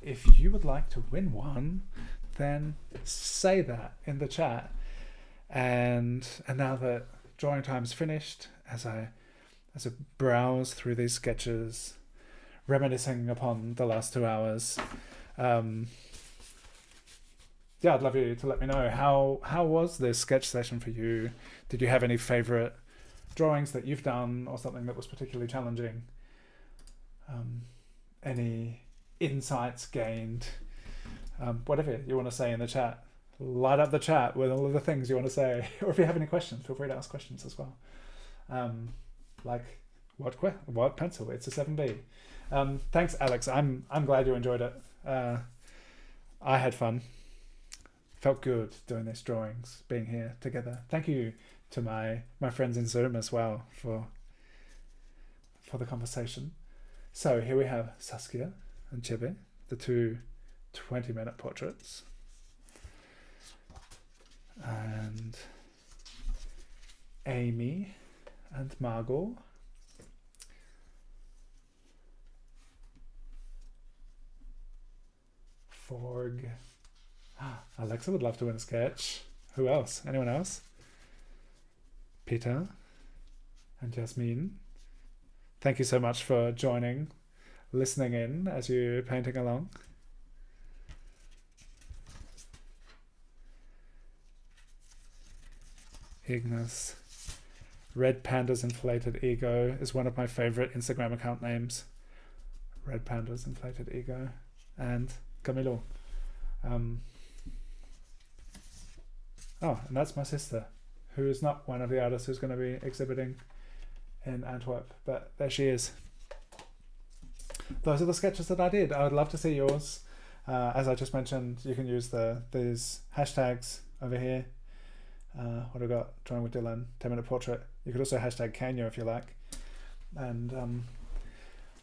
if you would like to win one, then say that in the chat. And now that drawing time's finished, as I browse through these sketches, reminiscing upon the last 2 hours, yeah, I'd love you to let me know how was this sketch session for you? Did you have any favorite drawings that you've done, or something that was particularly challenging? Any insights gained? Whatever you want to say in the chat, light up the chat with all of the things you want to say. Or if you have any questions, feel free to ask questions as well. Like what pencil? It's a 7B. Thanks, Alex. I'm glad you enjoyed it. I had fun. Felt good doing these drawings, being here together. Thank you to my friends in Zoom as well for the conversation. So here we have Saskia and Tsjebbe, the two 20-minute portraits. And Aimee and Margo. Forg. Alexa would love to win a sketch. Who else? Anyone else? Peter and Yasmine. Thank you so much for joining, listening in as you're painting along. Ignas. Red Panda's Inflated Ego is one of my favorite Instagram account names. Red Panda's Inflated Ego. And Camilo. Oh, and that's my sister, who is not one of the artists who's going to be exhibiting in Antwerp, but there she is. Those are the sketches that I did. I would love to see yours. As I just mentioned, you can use these hashtags over here. What have I got? Drawing with Dylan, 10-minute portrait. You could also hashtag Canyo if you like. And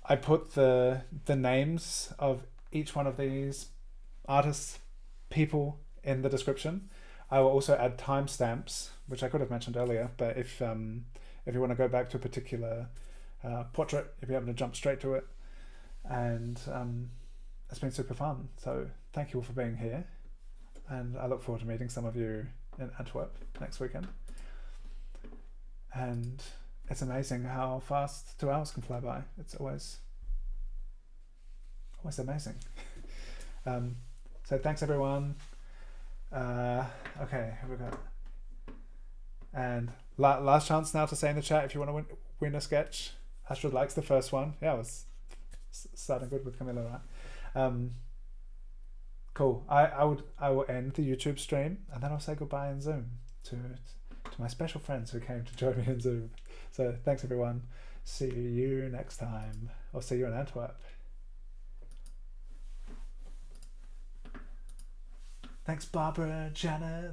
I put the names of each one of these artists, people in the description. I will also add timestamps, which I could have mentioned earlier, but if you want to go back to a particular portrait, you'll be able to jump straight to it. And it's been super fun. So thank you all for being here. And I look forward to meeting some of you in Antwerp next weekend. And it's amazing how fast 2 hours can fly by. It's always amazing. So thanks everyone. Okay, here we go. And last chance now to say in the chat if you want to win a sketch. Astrid likes the first one. Yeah, it was starting good with Camilo, right? Cool. I will end the YouTube stream and then I'll say goodbye in Zoom to my special friends who came to join me in Zoom. So thanks everyone. See you next time. I'll see you in Antwerp. Thanks, Barbara, Janet.